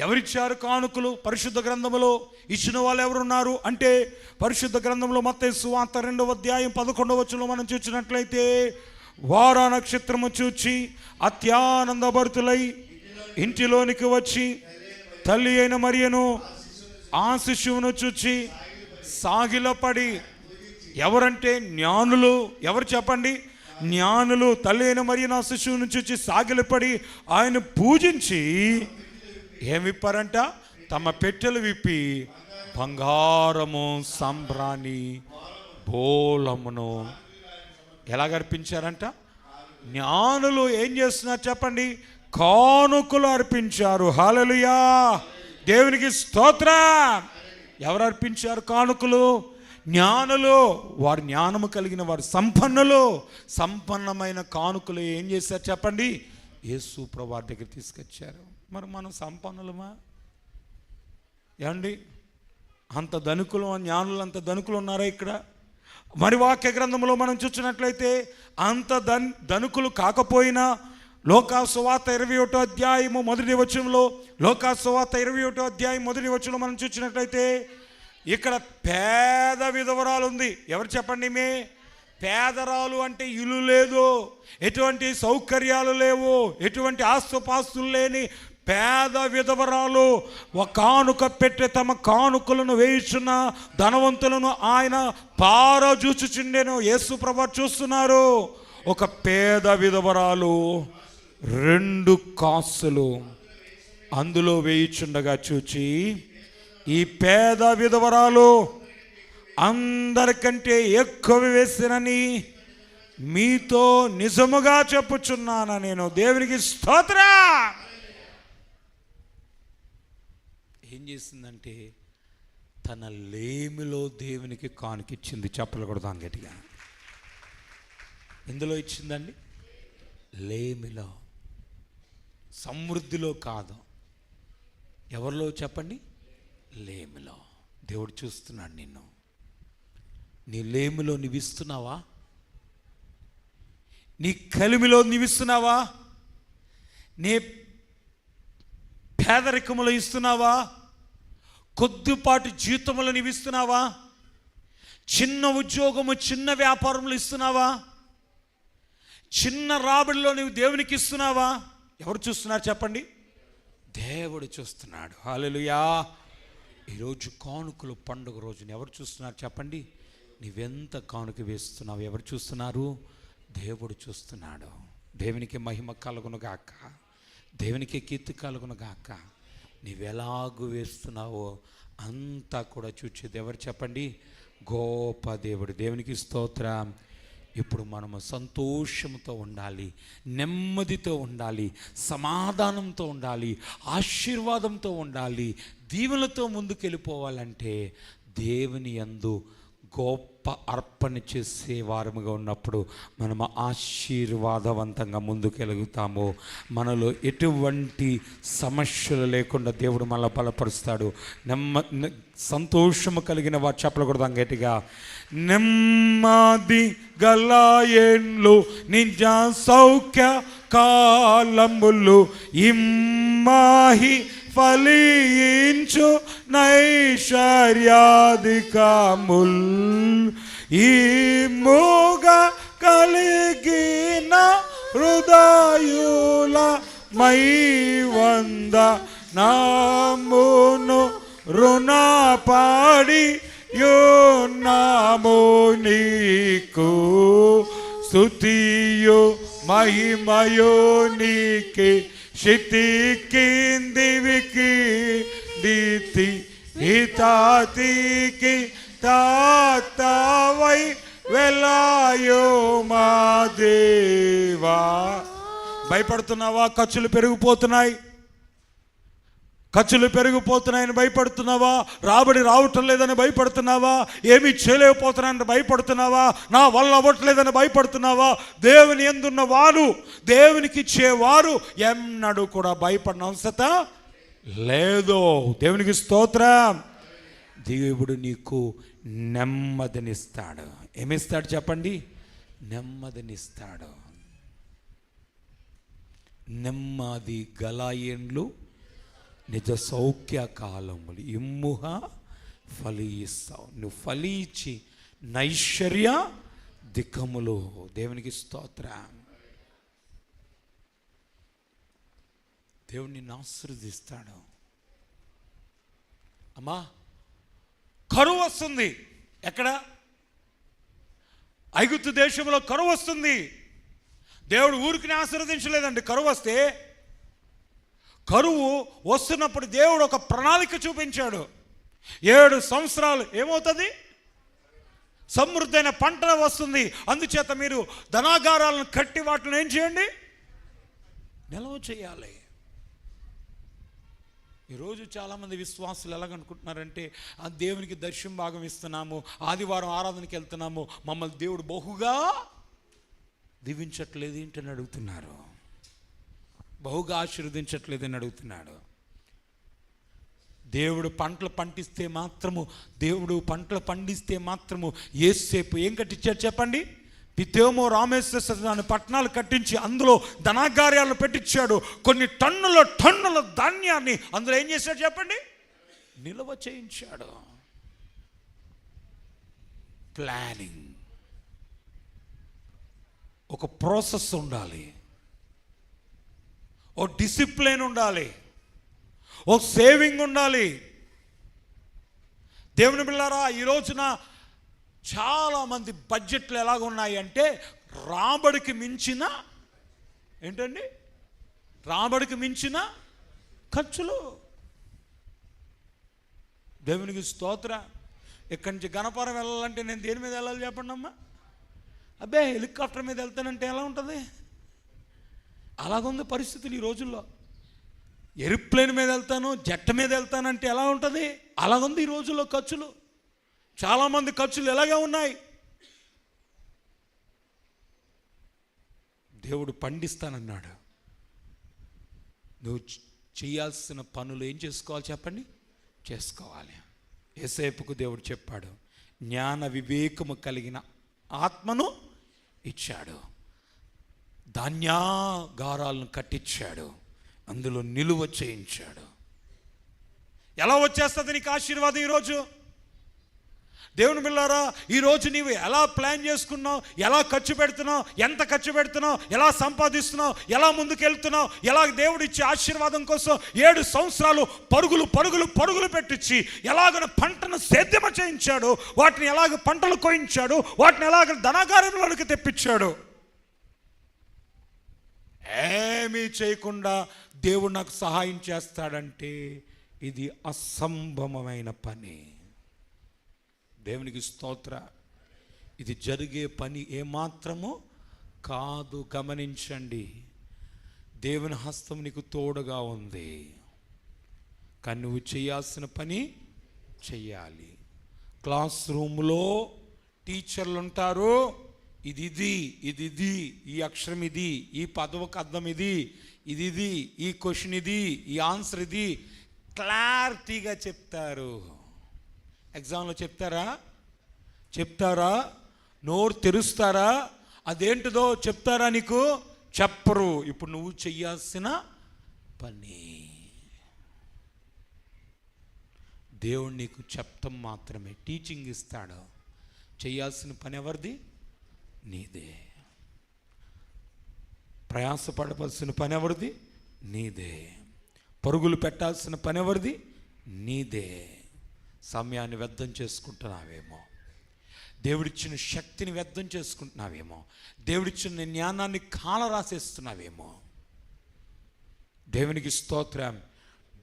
ఎవరిచ్చారు కానుకలు? పరిశుద్ధ గ్రంథంలో ఇచ్చిన వాళ్ళు ఎవరున్నారు అంటే, పరిశుద్ధ గ్రంథంలో మత్తయి సువార్త 2వ అధ్యాయం 11వ వచనంలో మనం చూసినట్లయితే, వారా నక్షత్రము చూచి అత్యానందభరితులై ఇంటిలోనికి వచ్చి తల్లి అయిన మరియను ఆ శిశువును చూచి సాగిలపడి. ఎవరంటే జ్ఞానులు. ఎవరు చెప్పండి, జ్ఞానులు. తల్లి అయిన మరియను ఆ శిశువును చూచి సాగిలపడి ఆయన పూజించి ఏం విప్పారంట, తమ పెట్టెలు విప్పి బంగారము, సంబ్రాణి, బోలమును ఎలాగ అర్పించారంట? జ్ఞానులు ఏం చేస్తున్నారు చెప్పండి, కానుకలు అర్పించారు. హల్లెలూయా, దేవునికి స్తోత్రం. ఎవరు అర్పించారు కానుకలు? జ్ఞానులు, వారు జ్ఞానము కలిగిన వారు, సంపన్నులు. సంపన్నమైన కానుకలు ఏం చేశారు చెప్పండి? యేసు ప్రభువు వారి దగ్గర తీసుకొచ్చారు. మరి మనం సంపన్నులమా ఏమండి? అంత ధనికులు, జ్ఞానులు అంత ధనికులు ఉన్నారా ఇక్కడ? మరి వాక్య గ్రంథంలో మనం చూసినట్లయితే అంత ధనికులు కాకపోయినా లోకాసువార్త 21వ అధ్యాయము 1వ వచనంలో, లోకాసువార్త 21వ అధ్యాయం 1వ వచనంలో మనం చూసినట్లయితే ఇక్కడ పేద విధవరాలు ఉంది. ఎవరు చెప్పండి? పేదరాలు అంటే ఇల్లు లేదు, ఎటువంటి సౌకర్యాలు లేవు, ఎటువంటి ఆస్తుపాస్తులు లేని పేద విధవరాలు ఒక కానుక పెట్టి తమ కానుకలను వేయించున్న ధనవంతులను ఆయన పారజూచుచుండెను. యేసు ప్రభువు చూస్తున్నారు. ఒక పేద విధవరాలు 2 కాసులు అందులో వేయిచుండగా చూచి, ఈ పేద విధవరాలు అందరికంటే ఎక్కువ వేసినని మీతో నిజముగా చెప్పుచున్నాను నేను. దేవునికి స్తోత్రం. ఏం చేసిందంటే తన లేమిలో దేవునికి కానుకిచ్చింది. చెప్పలు కొడదాం గట్టిగా. ఎందులో ఇచ్చిందండి? లేమిలో, సమృద్ధిలో కాదు. ఎవరిలో చెప్పండి? లేమిలో. దేవుడు చూస్తున్నాడు నిన్ను. నీ లేమిలో నివిస్తున్నావా? నీ కలిమిలో నివిస్తున్నావా? నీ పేదరికములో ఇస్తున్నావా? కొద్దిపాటి జీతములు నివిస్తున్నావా? చిన్న ఉద్యోగము, చిన్న వ్యాపారములు ఇస్తున్నావా? చిన్న రాబడిలో నువ్వు దేవునికి ఇస్తున్నావా? ఎవరు చూస్తున్నారు చెప్పండి? దేవుడు చూస్తున్నాడు. హల్లెలూయా. ఈరోజు కానుకలు పండుగ రోజున ఎవరు చూస్తున్నారు చెప్పండి? నీవెంత కానుక వేస్తున్నావు? ఎవరు చూస్తున్నారు? దేవుడు చూస్తున్నాడు. దేవునికి మహిమ కలుగును గాక, దేవునికి కీర్తి కలుగును గాక. నీవెలాగూ వేస్తున్నావో అంతా కూడా చూచేది ఎవరు చెప్పండి? గొప్ప దేవుడు. దేవునికి స్తోత్రం. ఇప్పుడు మనము సంతోషంతో ఉండాలి, నెమ్మదితో ఉండాలి, సమాధానంతో ఉండాలి, ఆశీర్వాదంతో ఉండాలి. దీవెనలతో ముందుకెళ్ళిపోవాలంటే దేవుని యందు గొప్ప అర్పణ చేసే వారముగా ఉన్నప్పుడు మనము ఆశీర్వాదవంతంగా ముందుకెలుగుతాము. మనలో ఎటువంటి సమస్యలు లేకుండా దేవుడు మనల్ని బలపరుస్తాడు. సంతోషము కలిగిన వారు చెప్పకూడదాం గట్టిగా. నెమ్మది గలయేండ్లు నిజ సౌఖ్య కాలములు ఇమ్మాహి ఫలించు నైశ్వర్యాధికముల్ ఈ మూగ కలిగిన హృదయుల మై వంద నామును రుణపాడి యున్నాము నీకు స్తుతియు మహిమయు నీకే శితికిందివికి దీతి హితాతికి తాతవై వెలాయో మా దేవా. భయపడుతున్నావా? ఖర్చులు పెరిగిపోతున్నాయని భయపడుతున్నావా? రాబడి రావటం లేదని భయపడుతున్నావా? ఏమీ చేయలేకపోతున్నానని భయపడుతున్నావా? నా వల్ల అవ్వట్లేదని భయపడుతున్నావా? దేవుని యందున్న వారు, దేవునికి ఇచ్చేవారు ఎన్నడూ కూడా భయపడిన అవసరత లేదు. దేవునికి స్తోత్రం. దేవుడు నీకు నెమ్మదినిస్తాడు. ఏమిస్తాడు చెప్పండి? నెమ్మదినిస్తాడు. నెమ్మది గలయేండ్లు నిజ సౌఖ్య కాలములు ఇమ్ముహ ఫలిస్తావు. నువ్వు ఫలించి నైశ్వర్య దిక్కములు. దేవునికి స్తోత్రం. దేవుడు నిన్ను ఆశీర్వదిస్తాడు. అమ్మా, కరువు వస్తుంది. ఎక్కడ? ఐగుప్తు దేశంలో కరువు వస్తుంది. దేవుడు ఊరికి ఆశీర్వదించలేదండి. కరువు వస్తున్నప్పుడు దేవుడు ఒక ప్రణాళిక చూపించాడు. 7 సంవత్సరాలు ఏమవుతుంది? సమృద్ధైన పంట వస్తుంది. అందుచేత మీరు ధనాగారాలను కట్టి వాటిని ఏం చేయండి? నిల్వ చేయాలి. ఈరోజు చాలామంది విశ్వాసులు ఎలాగనుకుంటున్నారంటే ఆ దేవునికి దర్శనం భాగం ఇస్తున్నాము, ఆదివారం ఆరాధనకి వెళ్తున్నాము, మమ్మల్ని దేవుడు బహుగా దీవించట్లేదు ఏంటని అడుగుతున్నారు, బహుగా ఆశీర్వదించట్లేదని అడుగుతున్నాడు. దేవుడు పంటలు పండిస్తే మాత్రము యేసేపు ఏం కట్టించాడు చెప్పండి? పితేమో రామేశ్వర పట్టణాలు కట్టించి అందులో ధనాగార్యాలు పెట్టించాడు. కొన్ని టన్నుల ధాన్యాన్ని అందులో ఏం చేశాడు చెప్పండి? నిల్వ చేయించాడు. ప్లానింగ్, ఒక ప్రాసెస్ ఉండాలి, ఓ డిసిప్లిన్ ఉండాలి, ఓ సేవింగ్ ఉండాలి. దేవుని బిడ్డలారా, ఈ రోజున చాలామంది బడ్జెట్లు ఎలాగ ఉన్నాయి అంటే రాబడికి మించిన ఏంటండి, రాబడికి మించిన ఖర్చులు. దేవునికి స్తోత్ర. ఇక్కడి నుంచి గణపురం వెళ్ళాలంటే నేను దేని మీద వెళ్ళాలి చెప్పండి అమ్మా? అబ్బే హెలికాప్టర్ మీద వెళ్తానంటే ఎలా ఉంటుంది? అలాగుంది పరిస్థితులు ఈ రోజుల్లో. ఏరోప్లేన్ మీద వెళ్తాను, జెట్ మీద వెళ్తానంటే ఎలా ఉంటుంది? అలాగుంది ఈ రోజుల్లో ఖర్చులు. చాలామంది ఖర్చులు ఎలాగే ఉన్నాయి. దేవుడు పండిస్తానన్నాడు. నువ్వు చేయాల్సిన పనులు ఏం చేసుకోవాలి చెప్పండి? చేసుకోవాలి. యేసేపుకు దేవుడు చెప్పాడు, జ్ఞాన వివేకము కలిగిన ఆత్మను ఇచ్చాడు, ధాన్యాగారాలను కట్టించాడు, అందులో నిలువ చేయించాడు. ఎలా వచ్చేస్తుంది నీకు ఆశీర్వాదం? ఈరోజు దేవుని బిడ్డలారా, ఈరోజు నీవు ఎలా ప్లాన్ చేసుకున్నావు, ఎలా ఖర్చు పెడుతున్నావు, ఎంత ఖర్చు పెడుతున్నావు, ఎలా సంపాదిస్తున్నావు, ఎలా ముందుకెళ్తున్నావు, ఎలా దేవుడిచ్చే ఆశీర్వాదం కోసం 7 సంవత్సరాలు పరుగులు పెట్టించి ఎలాగ పంటను సేద్యమ చేయించాడు, వాటిని ఎలాగ పంటలు కోయించాడు, వాటిని ఎలాగ ధనాగారంలోకి తెప్పించాడు. ఏమీ చేయకుండా దేవుడు నాకు సహాయం చేస్తాడంటే ఇది అసంభవమైన పని. దేవునికి స్తోత్ర. ఇది జరిగే పని ఏమాత్రము కాదు. గమనించండి, దేవుని హస్తం నీకు తోడుగా ఉంది, కానీ నువ్వు చేయాల్సిన పని చెయ్యాలి. క్లాస్ రూమ్లో టీచర్లు ఉంటారు, ఇది ఈ అక్షరం ఇది, ఈ పదవకు అర్థం ఇది, ఈ క్వశ్చన్ ఇది, ఈ ఆన్సర్ ఇది, క్లారిటీగా చెప్తారు. ఎగ్జామ్లో చెప్తారా? నోరు తెరుస్తారా? అదేంటిదో చెప్తారా? నీకు చెప్పరు. ఇప్పుడు నువ్వు చెయ్యాల్సిన పని దేవుడు నీకు చెప్తాం మాత్రమే, టీచింగ్ ఇస్తాడు. చేయాల్సిన పని ఎవరిది? నీదే. ప్రయాసపడవలసిన పని ఎవరిది? నీదే. పరుగులు పెట్టాల్సిన పని ఎవరిది? నీదే. సమయాన్ని వ్యర్థం చేసుకుంటున్నావేమో, దేవుడిచ్చిన శక్తిని వ్యర్థం చేసుకుంటున్నావేమో, దేవుడిచ్చిన జ్ఞానాన్ని కాల రాసేస్తున్నావేమో. దేవునికి స్తోత్రం.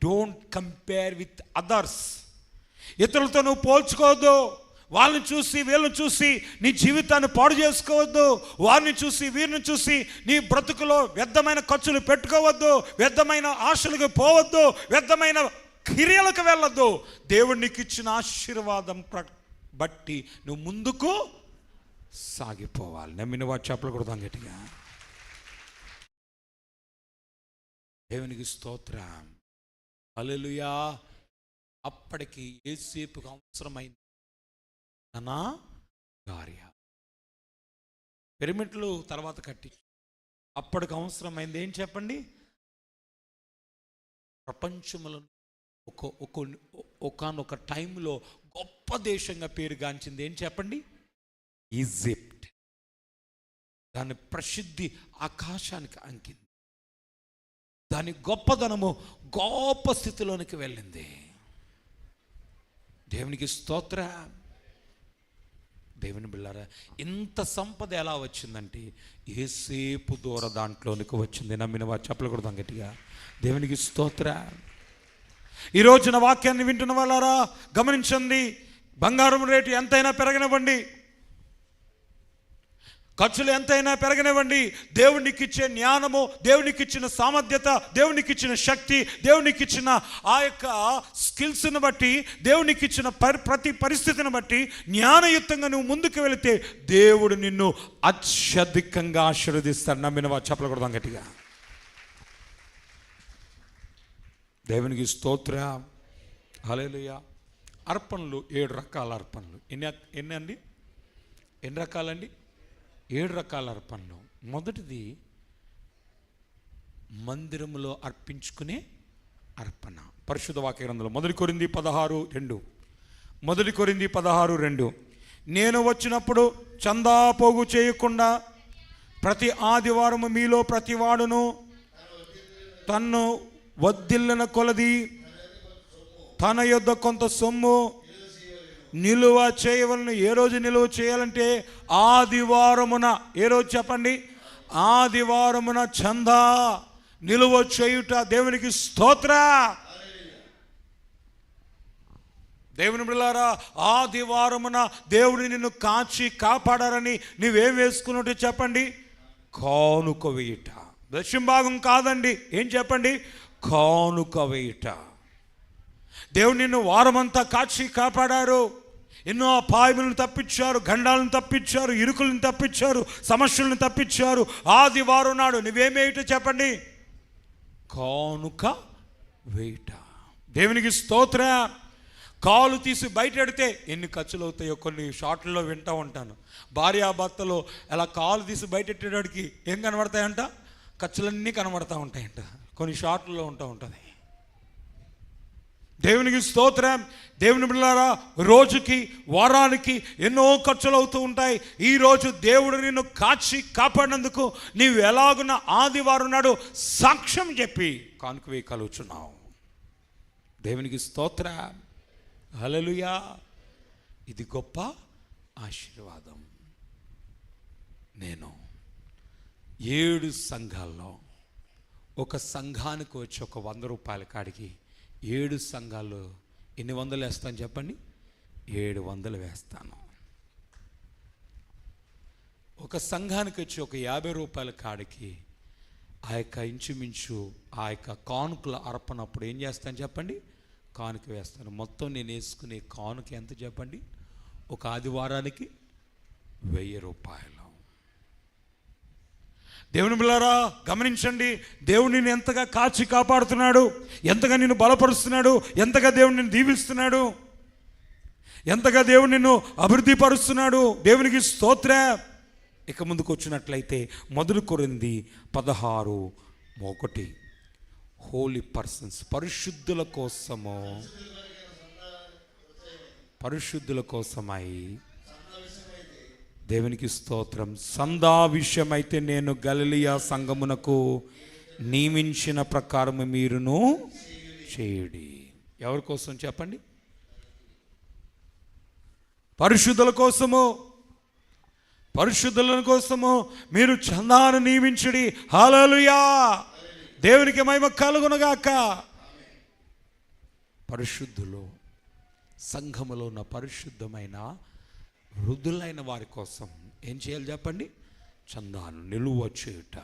Don't compare with others. ఇతరులతో నువ్వు పోల్చుకోవద్దు. వాళ్ళని చూసి వీళ్ళని చూసి నీ జీవితాన్ని పాడు చేసుకోవద్దు. వారిని చూసి వీరిని చూసి నీ బ్రతుకులో వ్యర్థమైన ఖర్చులు పెట్టుకోవద్దు, వ్యర్థమైన ఆశలకు పోవద్దు, వ్యర్థమైన క్రియలకు వెళ్ళొద్దు. దేవుడు నీకు ఇచ్చిన ఆశీర్వాదం బట్టి నువ్వు ముందుకు సాగిపోవాలి. నమ్మిన వాడు చెప్పలు కొడతాం గట్టిగా. దేవునికి స్తోత్రం. హల్లెలూయా. అప్పటికి యేసేపుకు అవసరమైంది ధనాగార్య. పిరమిడ్లు తర్వాత కట్టి అప్పటికి అవసరమైంది ఏం చెప్పండి? ప్రపంచంలో ఒకనొక టైంలో గొప్ప దేశంగా పేరుగాంచింది ఏం చెప్పండి? ఈజిప్ట్. దాని ప్రసిద్ధి ఆకాశానికి అంకింది. దాని గొప్పదనము గొప్ప స్థితిలోనికి వెళ్ళింది. దేవునికి స్తోత్ర. దేవుని బిళ్ళారా, ఇంత సంపద ఎలా వచ్చిందంటే యేసేపు దూర దాంట్లోనికి వచ్చింది. నమ్మిన వారు చెప్పలు కొడదాం గట్టిగా. దేవునికి స్తోత్ర. ఈ రోజున వాక్యాన్ని వింటున్న వాళ్ళారా గమనించండి, బంగారం రేటు ఎంతైనా పెరగనివ్వండి, ఖర్చులు ఎంతైనా పెరగనివ్వండి, దేవునికి ఇచ్చే జ్ఞానము, దేవునికి ఇచ్చిన సామర్థ్యత, దేవునికి ఇచ్చిన శక్తి, దేవునికి ఇచ్చిన ఆ యొక్క స్కిల్స్ని బట్టి, దేవునికి ఇచ్చిన ప్రతి పరిస్థితిని బట్టి జ్ఞానయుక్తంగా నువ్వు ముందుకు వెళితే దేవుడు నిన్ను అత్యధికంగా ఆశీర్వదిస్తాడు. నమ్మిన వారు చెప్పలు కొడదాం గట్టిగా. దేవునికి స్తోత్రం, హల్లెలూయా. అర్పణలు 7 రకాల అర్పణలు. ఎన్ని రకాలండి? 7 రకాల అర్పణలు. మొదటిది మందిరములో అర్పించుకునే అర్పణ. పరిశుద్ధ వాక్య గ్రంథంలో 1 కొరింథీ 16:2 నేను వచ్చినప్పుడు చందా పోగు చేయకుండా ప్రతి ఆదివారము మీలో ప్రతివాడును తన్ను వద్దిల్లిన కొలది తన యొద్ద కొంత సొమ్ము నిలువ చేయవలను. ఏ రోజు నిలువ చేయాలంటే ఆదివారమున. ఏ రోజు చెప్పండి? ఆదివారమున చందా నిలువ చేయుట. దేవునికి స్తోత్ర. దేవుని బిడ్డలారా, ఆదివారమున దేవుని నిన్ను కాచి కాపాడారని నీవేం వేసుకున్నట్టు చెప్పండి? కానుక వేయుట. దశంభాగం కాదండి. ఏం చెప్పండి? కానుక వేయుట. దేవుడు నిన్ను వారమంతా కాచి కాపాడారు. ఎన్నో అపాయములను తప్పించారు, గండాలను తప్పించారు, ఇరుకులను తప్పించారు, సమస్యలను తప్పించారు. ఆదివారం నాడు నువ్వేమేయుట చెప్పండి? కానుక వేయుట. దేవునికి స్తోత్ర. కాలు తీసి బయటెడితే ఎన్ని ఖర్చులు అవుతాయో కొన్ని షార్ట్లలో వింటూ ఉంటాను. భార్యాభర్తలో అలా కాలు తీసి బయటెట్టేవాడికి ఏం కనబడతాయంట? ఖర్చులన్నీ కనబడతా ఉంటాయంట. కొన్ని షార్ట్లలో ఉంటుంది. దేవునికి స్తోత్రం. దేవుని బిడ్డలారా, రోజుకి వారానికి ఎన్నో ఖర్చులు అవుతూ ఉంటాయి. ఈరోజు దేవుడు నిన్ను కాచి కాపాడినందుకు నీవు ఎలాగున్న ఆదివారం నాడు సాక్ష్యం చెప్పి కానుక వేయగలుగుతున్నావు. దేవునికి స్తోత్రం, హల్లెలూయా. ఇది గొప్ప ఆశీర్వాదం. నేను 7 సంఘాల్లో ఒక సంఘానికి వచ్చి ఒక 100 రూపాయల కాడికి 7 సంఘాలు ఎన్ని వందలు వేస్తాను చెప్పండి? 700 వేస్తాను. ఒక సంఘానికి వచ్చి ఒక 50 రూపాయల కాడికి ఆ యొక్క ఇంచుమించు ఆ యొక్క కానుకల అర్పణప్పుడు ఏం చేస్తాను చెప్పండి? కానుక వేస్తాను. మొత్తం నేను వేసుకునే కానుక ఎంత చెప్పండి? ఒక ఆదివారానికి 1000 రూపాయలు. దేవుని బిడ్డలారా, గమనించండి. దేవుడు నిన్ను ఎంతగా కాచి కాపాడుతున్నాడు, ఎంతగా నిన్ను బలపరుస్తున్నాడు, ఎంతగా దేవుడు నిన్ను దీవిస్తున్నాడు, ఎంతగా దేవుడు నిన్ను అభివృద్ధి పరుస్తున్నాడు. దేవునికి స్తోత్ర. ఇక ముందుకు వచ్చినట్లయితే 1 కొరింథీ 16:1 హోలీ పర్సన్స్, పరిశుద్ధుల కోసమై దేవునికి స్తోత్రం. సందా విషయమైతే నేను గలిలయ సంఘమునకు నియమించిన ప్రకారం మీరును చేయుడి. ఎవరి కోసం చెప్పండి? పరిశుద్ధుల కోసము మీరు చందాను నియమించుడి. హల్లెలూయా. దేవునికి మహిమ కలుగునుగాక. పరిశుద్ధులు, సంఘములో ఉన్న పరిశుద్ధమైన వృద్ధులైన వారి కోసం ఏం చేయాలి చెప్పండి? చందాను నిలువ చేయుట.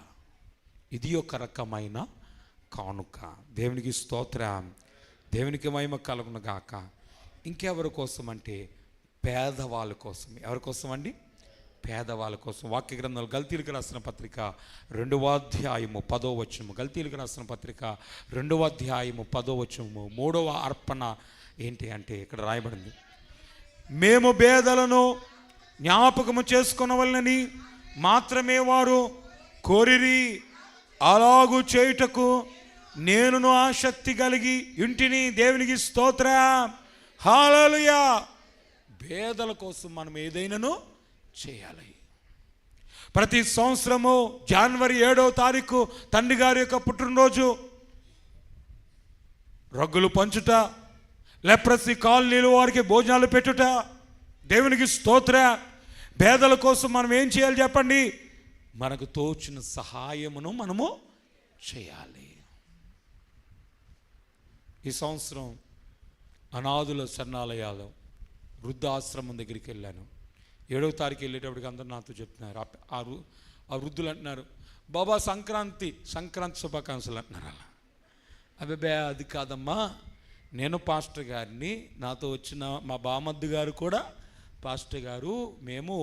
ఇది ఒక రకమైన కానుక. దేవునికి స్తోత్రం, దేవునికి మహిమ కలుగునుగాక. ఇంకెవరి కోసం అంటే పేదవాళ్ళ కోసం. ఎవరి కోసం అండి? పేదవాళ్ళ కోసం. వాక్య గ్రంథాలు గల్తీలకు రాసిన పత్రిక 2వ అధ్యాయము 10వ వచనము. గల్తీలకు రాసిన పత్రిక 2వ అధ్యాయము 10వ వచనము 3వ అర్పణ ఏంటి అంటే ఇక్కడ రాయబడింది, మేము బేదలను జ్ఞాపకము చేసుకొనవలనని మాత్రమే వారు కోరిరి. అలాగూ చేయుటకు నేనును ఆసక్తి కలిగి ఇంటిని. దేవునికి స్తోత్రం, హల్లెలూయా. పేదల కోసం మనం ఏదైనాను చేయాలి. ప్రతి సంవత్సరము జనవరి 7వ తారీఖు తండ్రి గారి యొక్క పుట్టినరోజు రగ్గులు పంచుట, లెప్రసీ కాలనీలు వారికి భోజనాలు పెట్టుట. దేవునికి స్తోత్ర. పేదల కోసం మనం ఏం చేయాలి చెప్పండి? మనకు తోచిన సహాయమును మనము చేయాలి. ఈ సంవత్సరం అనాథుల శరణాలయాలు వృద్ధాశ్రమం దగ్గరికి వెళ్ళాను. 7వ తారీఖు వెళ్ళేటప్పటికి అందరూ నాతో చెప్తున్నారు. ఆ వృద్ధులు అంటున్నారు, బాబా సంక్రాంతి శుభాకాంక్షలు అంటున్నారు. అలా అబ్బాయి అది కాదమ్మా, నేను పాస్టర్ గారిని, నాతో వచ్చిన మా బామద్దు గారు కూడా పాస్టర్ గారు, మేము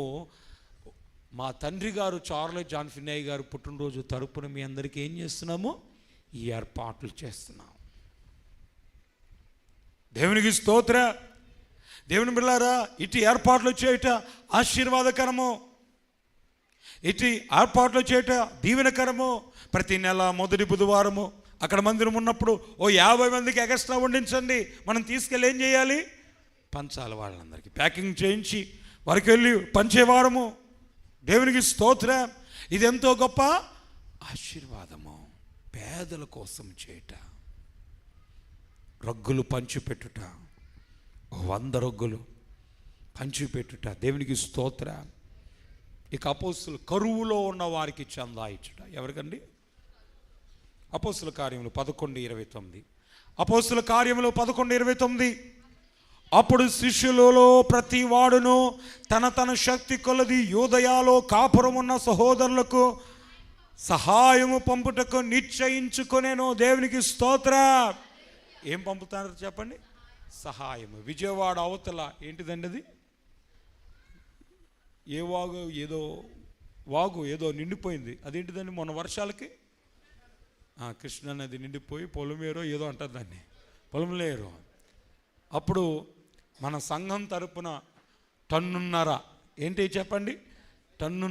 మా తండ్రి గారు చార్లెస్ జాన్ ఫిన్నయ్య గారు పుట్టినరోజు తరపున మీ అందరికీ ఏం చేస్తున్నాము, ఈ ఏర్పాట్లు చేస్తున్నాం. దేవునికి స్తోత్ర. దేవుని బిడ్డలారా, ఇటు ఏర్పాట్లు చేయట ఆశీర్వాదకరము, ఇటు ఏర్పాట్లు చేయట దీవెనకరము. ప్రతి నెల మొదటి బుధవారము అక్కడ మందిరం ఉన్నప్పుడు 50 మందికి ఎక్స్ట్రా వండించండి, మనం తీసుకెళ్ళి ఏం చేయాలి, పంచాలి. వాళ్ళందరికీ ప్యాకింగ్ చేయించి వారికి వెళ్ళి పంచేవారము. దేవునికి స్తోత్ర. ఇది ఎంతో గొప్ప ఆశీర్వాదము. పేదల కోసం చేయట, రగ్గులు పంచిపెట్టుట, 100 రగ్గులు పంచిపెట్టుట. దేవునికి స్తోత్ర. ఇక అపోస్తులు కరువులో ఉన్న వారికి చందా ఇచ్చుట. ఎవరికండి? అపోస్తుల కార్యములు 11:29. అపోస్తుల కార్యములు 11:29. అప్పుడు శిష్యులలో ప్రతి వాడును తన శక్తి కొలది యూదయాలో కాపురం ఉన్న సహోదరులకు సహాయము పంపుటకు నిశ్చయించుకొనేను. దేవునికి స్తోత్ర. ఏం పంపుతారు చెప్పండి? సహాయము. విజయవాడ అవతల ఏంటిదండి అది? ఏ వాగు, వాగు ఏదో నిండిపోయింది. అదేంటిదండి? మొన్న వర్షాలకి కృష్ణా నది నిండిపోయి పొలమేరో ఏదో అంటారు దాన్ని, పొలంలేరు. అప్పుడు మన సంఘం తరపున 1.5 టన్ను ఏంటి చెప్పండి, 1.5 టన్ను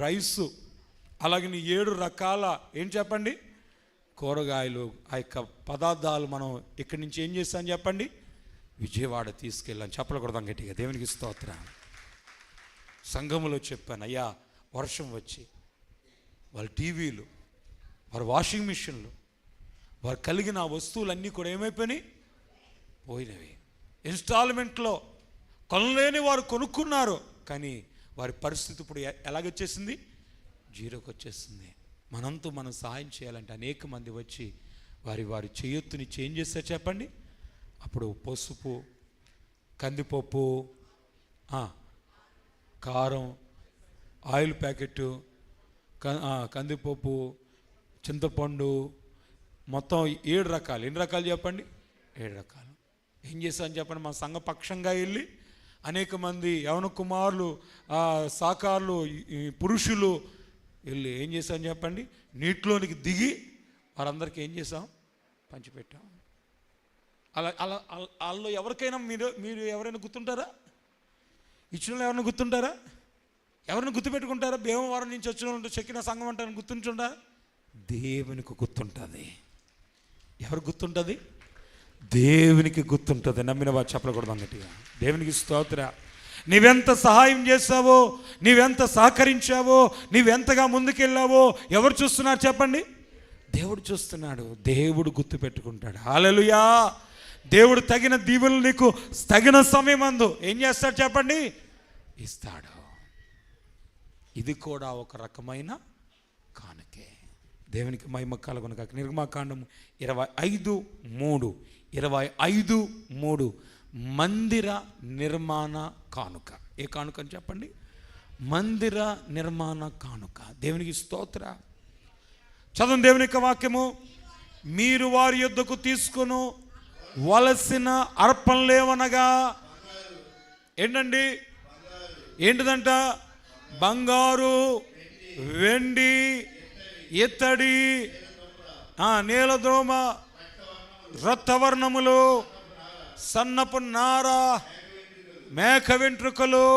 రైసు, అలాగే 7 రకాల ఏం చెప్పండి కూరగాయలు, ఆ యొక్క పదార్థాలు మనం ఇక్కడి నుంచి ఏం చేస్తాం చెప్పండి, విజయవాడ తీసుకెళ్ళాను. చెప్పకూడదాం గట్టిగా. దేవునికి స్తోత్ర. సంఘములో చెప్పాను, అయ్యా వర్షం వచ్చి వాళ్ళ టీవీలు, వారి వాషింగ్ మిషన్లు, వారు కలిగిన వస్తువులన్నీ కూడా ఏమైపోయినాయి, పోయినవి. ఇన్స్టాల్మెంట్లో కొనలేని వారు కొనుక్కున్నారు, కానీ వారి పరిస్థితి ఇప్పుడు ఎలాగొచ్చేసింది, జీరోకి వచ్చేసింది. మనంతో మనం సహాయం చేయాలంటే అనేక మంది వచ్చి వారి చేయొత్తుని చేంజ్ చేస్తారు చెప్పండి. అప్పుడు పసుపు, కందిపప్పు, కారం, ఆయిల్ ప్యాకెట్టు, కందిపప్పు, చింతపండు, మొత్తం 7 రకాలు. ఎన్ని రకాలు చెప్పండి? 7 రకాలు. ఏం చేశాను చెప్పండి, మా సంఘ పక్షంగా వెళ్ళి అనేక మంది యవన కుమారులు, సాకారులు, పురుషులు వెళ్ళి ఏం చేశాను చెప్పండి, నీటిలోనికి దిగి వారందరికీ ఏం చేసాం, పంచిపెట్టాం. వాళ్ళలో ఎవరికైనా మీరు ఎవరైనా గుర్తుంటారా? ఇచ్చిన ఎవరైనా గుర్తుంటారా? ఎవరిని గుర్తుపెట్టుకుంటారా? భీమవరం నుంచి వచ్చిన వాళ్ళు చెక్కిన సంఘం అంటారని గుర్తుంటుంటారా? దేవునికి గుర్తుంటుంది. ఎవరు గుర్తుంటుంది? దేవునికి గుర్తుంటుంది. నమ్మిన వారు చెప్పకూడదు అన్నట్టుగా. దేవునికి స్తోత్ర. నీవెంత సహాయం చేస్తావో, నీవెంత సహకరించావో, నీవెంతగా ముందుకెళ్ళావో ఎవరు చూస్తున్నారు చెప్పండి? దేవుడు చూస్తున్నాడు. దేవుడు గుర్తుపెట్టుకుంటాడు. హల్లెలూయా. దేవుడు తగిన దీవెనలు నీకు తగిన సమయం అందు ఏం చేస్తాడు చెప్పండి, ఇస్తాడు. ఇది కూడా ఒక రకమైన కానుకే. దేవునికి మహిమ కలుగును గాక. నిర్గమాకాండం 25:3 మందిర నిర్మాణ కానుక. ఏ కానుక అని చెప్పండి? మందిర నిర్మాణ కానుక. దేవునికి స్తోత్ర. చదువు దేవుని యొక్క వాక్యము. మీరు వారి యొద్దకు తీసుకును వలసిన అర్పణలేవనగా ఏంటండి, ఏంటిదంట? బంగారు, వెండి, ఇత్తడి, నీలద్రోమ, రక్తవర్ణములు, సన్నపు నార, మేక వెంట్రుకలు.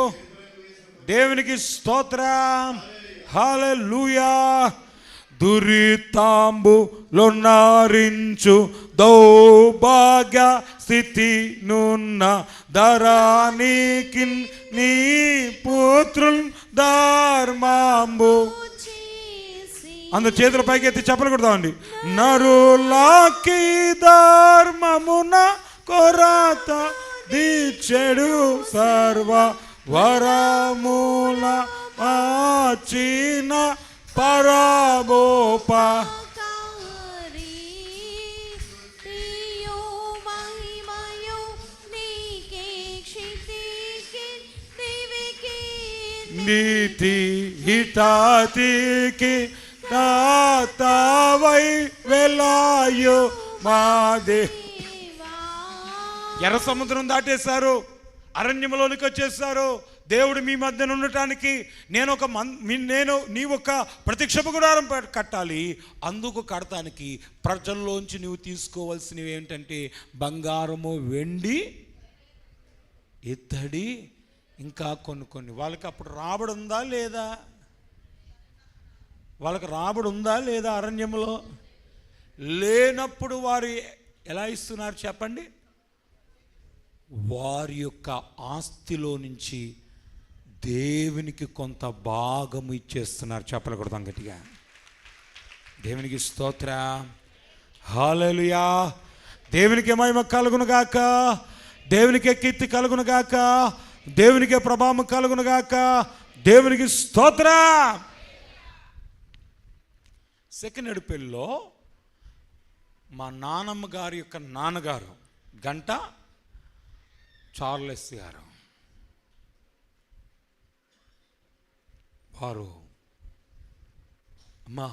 దేవునికి స్తోత్రం. హల్లెలూయా. దురితాంబులో నారించు దౌర్భాగ్య స్థితి నున్న ధరానికి నీ పుత్రుల్ ధర్మాంబు. అందరు చేతుల పైకి ఎత్తి చెప్పలు కొడతామండి. నరులాకి ధర్మమున కొరత దీక్షడు సర్వ వరముల ఆచిన పరాబోప. నీతి హితాతికి దాతవై వెలాయు మాదే. ఎర్ర సముద్రం దాటేశారు, అరణ్యంలోనికి వచ్చేసారు. దేవుడు మీ మధ్యన ఉండటానికి నీవు ఒక ప్రత్యక్షపు గుడారం కట్టాలి. అందుకు కడటానికి ప్రజల్లోంచి నువ్వు తీసుకోవాల్సినవి ఏంటంటే బంగారము, వెండి, ఇత్తడి, ఇంకా కొన్ని. వాళ్ళకి అప్పుడు రాబడి ఉందా లేదా? వాళ్ళకి రాబడి ఉందా లేదా? అరణ్యంలో లేనప్పుడు వారు ఎలా ఇస్తున్నారు చెప్పండి? వారి యొక్క ఆస్తిలో నుంచి దేవునికి కొంత భాగము ఇచ్చేస్తున్నారు. చెప్పలు కొడతాం గట్టిగా. దేవునికి స్తోత్ర, హల్లెలూయా. దేవునికి మహిమ కలుగునుగాక, దేవునికి కీర్తి కలుగునుగాక, దేవునికి ప్రభావం కలుగునుగాక, దేవునికి స్తోత్ర. సెకండ్ పెళ్ళిలో మా నాన్నమ్మ గారి యొక్క నాన్నగారు గంట చార్లెస్ గారు, వారు అమ్మా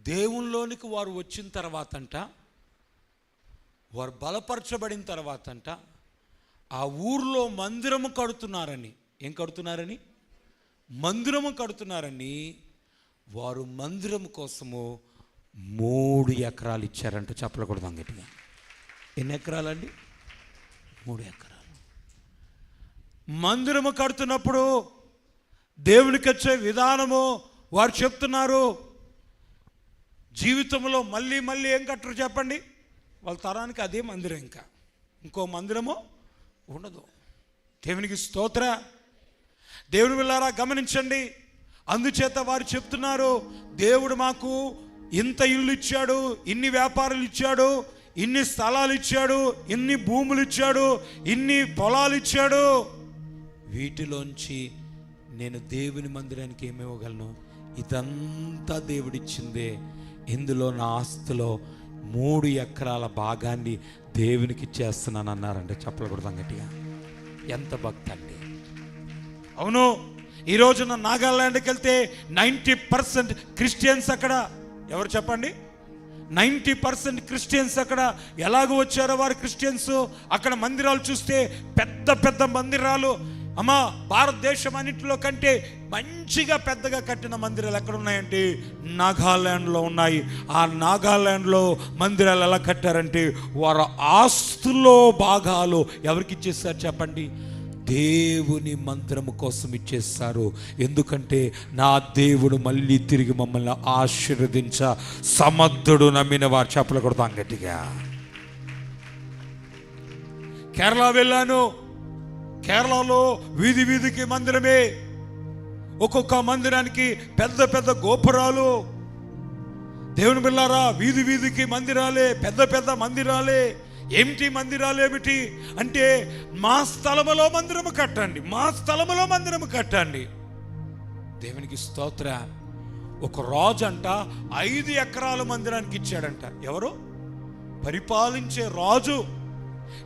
దేవునిలోనికి వారు వచ్చిన తర్వాతంట, వారు బలపరచబడిన తర్వాతంట ఆ ఊర్లో మందిరము కడుతున్నారని. ఏం కడుతున్నారని? మందిరము కడుతున్నారని. వారు మందిరం కోసము 3 ఎకరాలు ఇచ్చారంట. చెప్పకూడదు గట్టిగా. ఎన్ని ఎకరాలండి? 3 ఎకరాలు. మందిరము కడుతున్నప్పుడు దేవునికి వచ్చే విధానము వారు చెప్తున్నారు. జీవితంలో మళ్ళీ ఏం కట్టరు చెప్పండి? వాళ్ళ తరానికి అదే మందిరం, ఇంకా ఇంకో మందిరము ఉండదు. దేవునికి స్తోత్ర. దేవుని వెళ్ళారా గమనించండి. అందుచేత వారు చెప్తున్నారు, దేవుడు మాకు ఇంత ఇల్లు ఇచ్చాడు, ఇన్ని వ్యాపారాలు ఇచ్చాడు, ఇన్ని స్థలాలు ఇచ్చాడు, ఇన్ని భూములు ఇచ్చాడు, ఇన్ని పొలాలు ఇచ్చాడు. వీటిలోంచి నేను దేవుని మందిరానికి ఏమి ఇవ్వగలను? ఇదంతా దేవుడిచ్చిందే. ఇందులో నా ఆస్తిలో 3 ఎకరాల భాగాన్ని దేవునికి ఇచ్చేస్తున్నాను అన్నారంటే చెప్పకూడదు గట్టిగా. ఎంత భక్తి అండి! అవును, ఈ రోజున నాగాల్యాండ్కి వెళ్తే 90% క్రిస్టియన్స్ అక్కడ. ఎవరు చెప్పండి? 90% క్రిస్టియన్స్ అక్కడ. ఎలాగో వచ్చారో వారు క్రిస్టియన్స్. అక్కడ మందిరాలు చూస్తే పెద్ద మందిరాలు. అమ్మా, భారతదేశం అన్నింటిలో కంటే మంచిగా పెద్దగా కట్టిన మందిరాలు ఎక్కడ ఉన్నాయంటే నాగాల్యాండ్లో ఉన్నాయి. ఆ నాగాల్యాండ్లో మందిరాలు ఎలా కట్టారంటే వారు ఆస్తుల్లో భాగాలు ఎవరికి ఇచ్చేస్తారు చెప్పండి? దేవుని మందిరము కోసం ఇచ్చేస్తారు. ఎందుకంటే నా దేవుడు మళ్ళీ తిరిగి మమ్మల్ని ఆశీర్వదించ సమర్థుడు. నమ్మిన వారు చెప్పలు కొడతాం గట్టిగా. కేరళ వెళ్ళాను. కేరళలో వీధికి మందిరమే. ఒక్కొక్క మందిరానికి పెద్ద గోపురాలు. దేవుని బిళ్ళారా, వీధికి మందిరాలే, పెద్ద మందిరాలే. ఏమిటి మందిరాలు? ఏమిటి అంటే మా స్థలములో మందిరము కట్టండి, మా స్థలములో మందిరము కట్టండి. దేవునికి స్తోత్ర. ఒక రాజు అంట 5 ఎకరాల మందిరానికి ఇచ్చాడంట. ఎవరు? పరిపాలించే రాజు.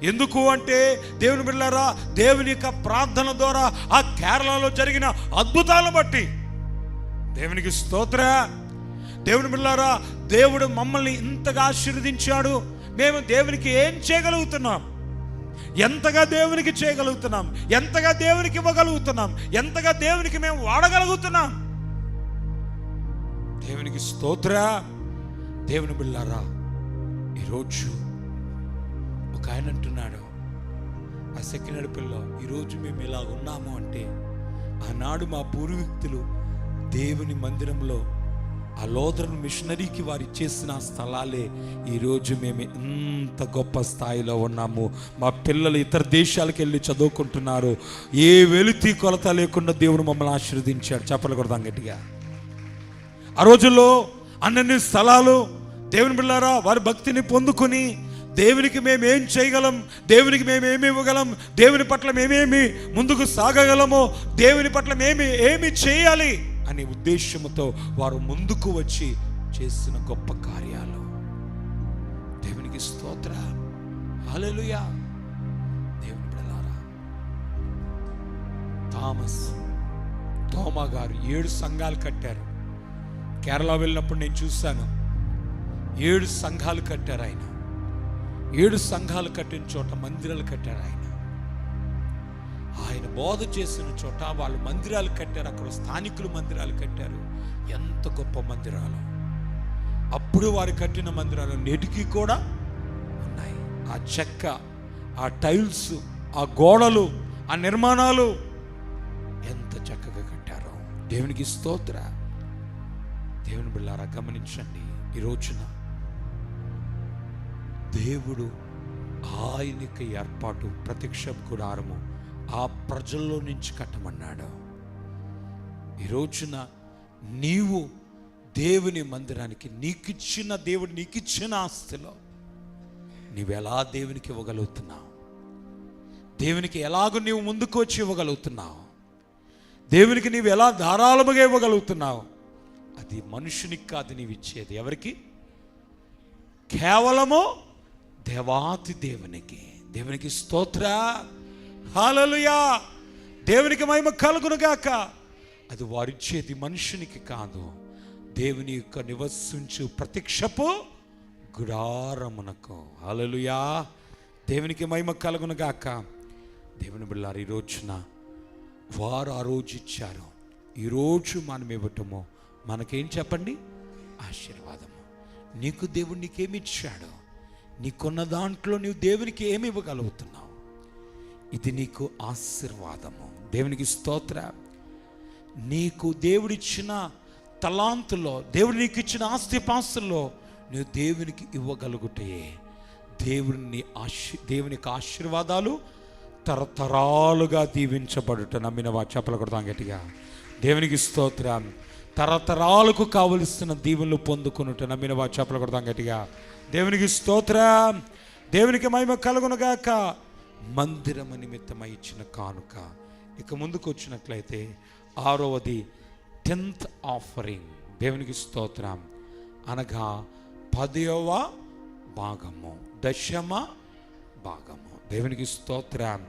ఎందుకు అంటే దేవుని బిడ్డలారా, దేవుని యొక్క ప్రార్థన ద్వారా ఆ కేరళలో జరిగిన అద్భుతాలను బట్టి. దేవునికి స్తోత్ర. దేవుని బిడ్డలారా, దేవుడు మమ్మల్ని ఇంతగా ఆశీర్వదించాడు. మేము దేవునికి ఏం చేయగలుగుతున్నాం? ఎంతగా దేవునికి చేయగలుగుతున్నాం? ఎంతగా దేవునికి ఇవ్వగలుగుతున్నాం? ఎంతగా దేవునికి మేము వాడగలుగుతున్నాం? దేవునికి స్తోత్ర. దేవుని బిడ్డలారా, ఈరోజు ఒక ఆయన అంటున్నాడు, ఆ సెకండ్ పిల్ల, ఈరోజు మేము ఇలా ఉన్నాము అంటే ఆనాడు మా పూర్వీకులు దేవుని మందిరంలో ఆ లోదరన్ మిషనరీకి వారు ఇచ్చేసిన స్థలాలే ఈరోజు మేము ఇంత గొప్ప స్థాయిలో ఉన్నాము. మా పిల్లలు ఇతర దేశాలకు వెళ్ళి చదువుకుంటున్నారు. ఏ వెలితి కొలత లేకుండా దేవుడు మమ్మల్ని ఆశీర్వదించాడు. చెప్పలు కొడదాం గట్టిగా. ఆ రోజుల్లో అన్ని స్థలాలు దేవుని బిడ్డలారా వారి భక్తిని పొందుకొని దేవునికి మేమేం చేయగలం, దేవునికి మేమేమి ఇవ్వగలం, దేవుని పట్ల మేమేమి ముందుకు సాగగలమో, దేవుని పట్ల ఏమి చేయాలి అనే ఉద్దేశంతో వారు ముందుకు వచ్చి చేసిన గొప్ప కార్యాలు. దేవునికి స్తోత్ర. హల్లెలూయా. దేవుని బిడ్డలారా, తోమా గారు 7 సంఘాలు కట్టారు. కేరళ వెళ్ళినప్పుడు నేను చూశాను. 7 సంఘాలు కట్టారు ఆయన. 7 సంఘాలు కట్టిన చోట మందిరాలు కట్టారు ఆయన. ఆయన బోధ చేసిన చోట వాళ్ళు మందిరాలు కట్టారు. అక్కడ స్థానికులు మందిరాలు కట్టారు. ఎంత గొప్ప మందిరాలు! అప్పుడు వారు కట్టిన మందిరాలు నేటికి కూడా ఉన్నాయి. ఆ చెక్క, ఆ టైల్స్, ఆ గోడలు, ఆ నిర్మాణాలు ఎంత చక్కగా కట్టారో. దేవునికి స్తోత్ర. దేవుని బిడ్డలారా గమనించండి, ఈ రోజున దేవుడు ఆయనకి ఏర్పాటు ప్రత్యక్ష గుడారము ఆ ప్రజల్లో నుంచి కట్టమన్నాడు. ఈ రోజున నీవు దేవుని మందిరానికి దేవుడు నీకిచ్చిన ఆస్తిలో నీవెలా దేవునికి ఇవ్వగలుగుతున్నావు? దేవునికి ఎలాగో నీవు ముందుకు వచ్చి ఇవ్వగలుగుతున్నావు? దేవునికి నీవు ఎలా ధారాళముగా ఇవ్వగలుగుతున్నావు? అది మనుషునికి కాదు నీవు ఇచ్చేది. ఎవరికి? కేవలము దేవాతి దేవునికి. దేవునికి స్తోత్ర, హల్లెలూయా. దేవునికి మహిమ కలుగును గాక. అది వారిచ్చేది మనుషునికి కాదు, దేవుని యొక్క నివసించు ప్రత్యక్షపు గుడారమునకు. హల్లెలూయా. దేవునికి మహిమ కలుగును గాక. దేవుని బిడ్డలారా, ఈ రోజున వారు ఆ రోజు ఇచ్చారు. ఈరోజు మనం ఇవ్వటము మనకేం చెప్పండి? ఆశీర్వాదము. నీకు దేవుడు నీకేమి ఇచ్చాడు? నీకున్న దాంట్లో నీవు దేవునికి ఏమి ఇవ్వగలుగుతున్నావు? ఇది నీకు ఆశీర్వాదము. దేవునికి స్తోత్ర. నీకు దేవుడిచ్చిన తలాంతులో, దేవుడు నీకు ఇచ్చిన ఆస్తిపాస్తుల్లో నువ్వు దేవునికి ఇవ్వగలుగుటే దేవునికి ఆశీర్వాదాలు తరతరాలుగా దీవించబడుట నమ్మిన వారు చెప్పలు కొడతాం గట్టిగా. దేవునికి స్తోత్రం. తరతరాలకు కావలసిన దీవెనలు పొందుకున్నట్టు నమ్మిన వారు చెప్పలు కొడతాం గట్టిగా. దేవునికి స్తోత్రం. దేవునికి మహిమ కలుగునుగాక. మందిరము నిమిత్తమై ఇచ్చిన కానుక. ఇక ముందుకు వచ్చినట్లయితే 6వది 10th ఆఫరింగ్. దేవునికి స్తోత్రం. అనగా 10వ భాగము, 10వ భాగము. దేవునికి స్తోత్రం.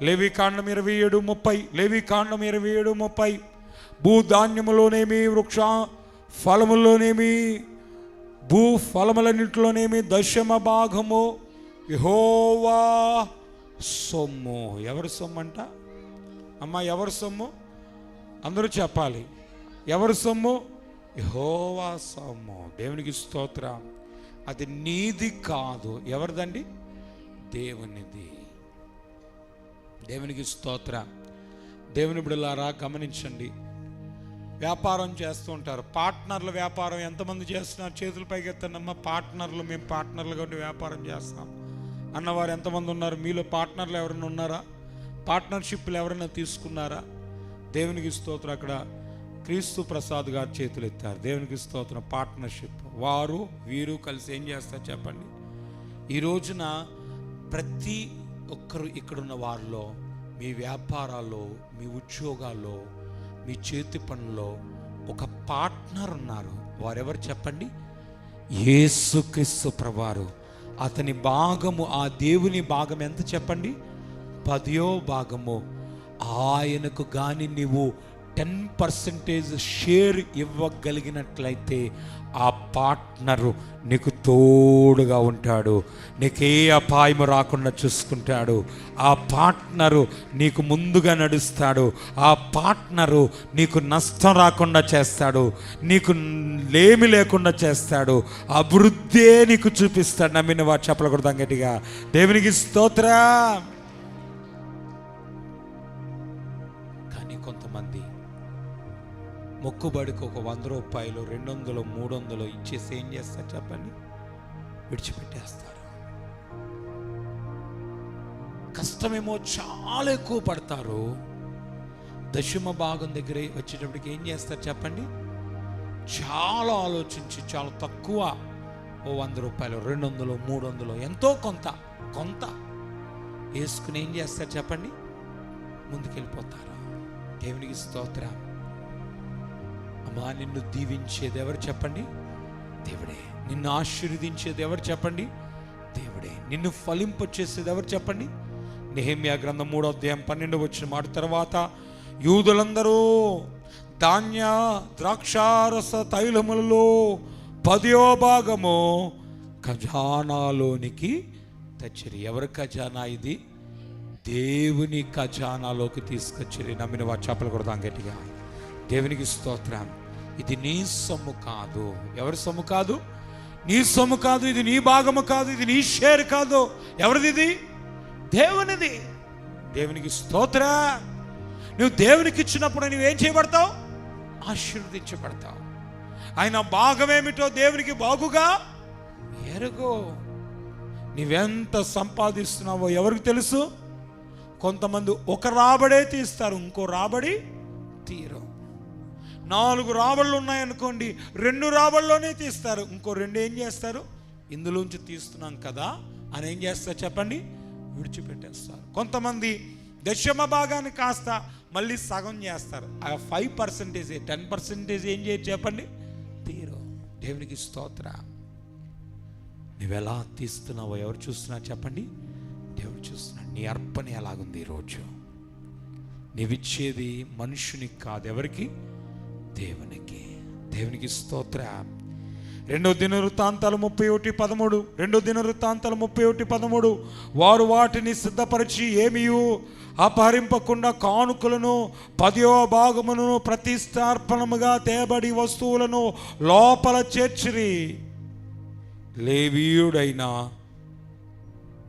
లేవికాండం 27:30. లేవికాండం 27:30. భూధాన్యములోనేమి, వృక్ష ఫలములోనేమి, భూ ఫలములన్నింటిలోనేమి 10వ భాగము యెహోవా సొమ్ము. ఎవరి సొమ్ము అంట? అమ్మ, ఎవరి సొమ్ము? అందరూ చెప్పాలి. ఎవరి సొమ్ము? యెహోవా సొమ్ము. దేవునికి స్తోత్రం. అది నీది కాదు. ఎవరిదండి? దేవునిది. దేవునికి స్తోత్రం. దేవుని బిడ్డలారా గమనించండి. వ్యాపారం చేస్తూ ఉంటారు. పార్ట్నర్ల వ్యాపారం ఎంతమంది చేస్తున్నారు? చేతుల పైకి ఎత్తండమ్మా. పార్ట్నర్లు, మేము పార్ట్నర్లుగా ఉండి వ్యాపారం చేస్తాం అన్నవారు ఎంతమంది ఉన్నారు? మీలో పార్ట్నర్లు ఎవరైనా ఉన్నారా? పార్ట్నర్షిప్లు ఎవరైనా తీసుకున్నారా? దేవునికి స్తోత్రం. అక్కడ క్రీస్తు ప్రసాద్ గారు చేతులు ఎత్తారు. దేవునికి స్తోత్రం. పార్ట్నర్షిప్. వారు వీరు కలిసి ఏం చేస్తారు చెప్పండి? ఈ రోజున ప్రతి ఒక్కరు ఇక్కడున్న వారిలో, మీ వ్యాపారాల్లో, మీ ఉద్యోగాల్లో, మీ చేతి పనుల్లో ఒక పార్ట్నర్ ఉన్నారు. వారెవరు చెప్పండి? యేసుక్రీస్తు ప్రభువారు. అతని భాగము, ఆ దేవుని భాగం ఎంత చెప్పండి? 10వ భాగము. ఆయనకు కానీ నీవు 10% షేర్ ఇవ్వగలిగినట్లయితే ఆ పార్ట్నరు నీకు తోడుగా ఉంటాడు. నీకే అపాయము రాకుండా చూసుకుంటాడు. ఆ పార్ట్నరు నీకు ముందుగా నడుస్తాడు. ఆ పార్ట్నరు నీకు నష్టం రాకుండా చేస్తాడు. నీకు లేమి లేకుండా చేస్తాడు. అభివృద్ధే నీకు చూపిస్తాడు. నమ్మిన వారు చెప్పలు కొడతాం గట్టిగా. దేవునికి స్తోత్రం. కానీ కొంతమంది మొక్కుబడికి ఒక 100 రూపాయలు, 200, 300 ఇచ్చేసి ఏం చేస్తారు చెప్పండి? విడిచిపెట్టేస్తారు. కష్టమేమో చాలా ఎక్కువ పడతారు. 10వ భాగం దగ్గర వచ్చేటప్పటికి ఏం చేస్తారు చెప్పండి? చాలా ఆలోచించి చాలా తక్కువ, ఓ 100 రూపాయలు, 200, 300 ఎంతో కొంత వేసుకుని ఏం చేస్తారు చెప్పండి? ముందుకెళ్ళిపోతారు. దేవునికి స్తోత్రం. అమ్మా, నిన్ను దీవించేది ఎవరు చెప్పండి? దేవుడే. నిన్ను ఆశీర్వదించేది ఎవరు చెప్పండి? దేవుడే. నిన్ను ఫలింపచేసేది ఎవరు చెప్పండి? నెహెమ్యా గ్రంథం 3వ అధ్యాయం 12వ వచనం మాట. తర్వాత యూదులందరూ ధాన్య ద్రాక్షారస తైలములలో 10వ భాగము ఖజానాలోనికి తెచ్చిరి. ఎవరి ఖజానా ఇది? దేవుని ఖజానాలోకి తీసుకొచ్చిరి. నమ్మిన వారు చప్పలు కొడదాం గట్టిగా. దేవునికి స్తోత్రం. ఇది నీ సొమ్ము కాదు. ఎవరి సొమ్ము కాదు? నీ సొమ్ము కాదు. ఇది నీ భాగము కాదు. ఇది నీ షేర్ కాదు. ఎవరిది? ఇది దేవునిది. దేవునికి స్తోత్రం. నువ్వు దేవునికి ఇచ్చినప్పుడు నువ్వేం చేయబడతావు? ఆశీర్వదించబడతావు. ఆయన భాగమేమిటో దేవునికి బాగుగా ఎరుగు. నువ్వెంత సంపాదిస్తున్నావో ఎవరికి తెలుసు? కొంతమంది ఒక రాబడే తీస్తారు, ఇంకో రాబడి తీరు. 4 రాబడులు ఉన్నాయనుకోండి, 2 రాబడిలోనే తీస్తారు, ఇంకో 2 ఏం చేస్తారు? ఇందులోంచి తీస్తున్నాం కదా అని ఏం చేస్తారు చెప్పండి? విడిచిపెట్టేస్తారు. కొంతమంది దశమ భాగాన్ని కాస్త మళ్ళీ సగం చేస్తారు. ఆ 5% 10% ఏం చేయరు చెప్పండి? తీరు. దేవునికి స్తోత్ర. నువ్వెలా తీస్తున్నావో ఎవరు చూస్తున్నారు చెప్పండి? దేవుడు చూస్తున్నాడు. నీ అర్పణ ఎలాగుంది ఈరోజు? నీవిచ్చేది మనుషునికి కాదు, ఎవరికి? దేవునికి. దేవునికి స్తోత్ర. 2 దినవృత్తాంతాలు 31:13. 2 దినవృత్తాంతాలు 31:13. వారు వాటిని సిద్ధపరిచి ఏమియు అపహరింపకుండా కానుకలను 10వ భాగమును ప్రతిష్టార్పణముగా తేబడి వస్తువులను లోపల చేర్చిరి. లేవీయుడైన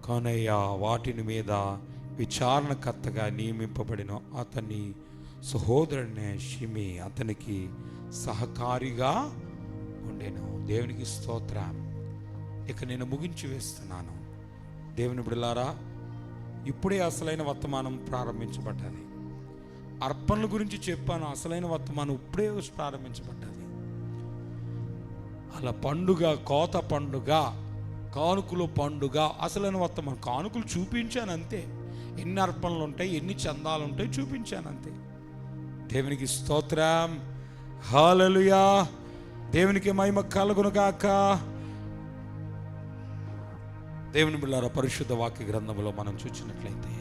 కనయ్య వాటిని మీద విచారణకర్తగా నియమింపబడిన అతని సహోదరుని షిమి అతనికి సహకారిగా ఉండెను. దేవునికి స్తోత్రం. ఇక నేను ముగించి వేస్తున్నాను. దేవుని బిడ్డలారా, ఇప్పుడే అసలైన వర్తమానం ప్రారంభించబడ్డది. అర్పణల గురించి చెప్పాను. అసలైన వర్తమానం ఇప్పుడే ప్రారంభించబడ్డది. అలా పండుగ, కోత పండుగ, కానుకలు పండుగ, అసలైన వర్తమానం. కానుకలు చూపించాను అంతే. ఎన్ని అర్పణలు ఉంటాయి, ఎన్ని చందాలు ఉంటాయి చూపించాను అంతే. దేవునికి స్తోత్రం. హల్లెలూయా. దేవునికి మహిమ కలుగును గాక. దేవుని బిడ్డలారా, పరిశుద్ధ వాక్య గ్రంథంలో మనం చూసినట్లయితే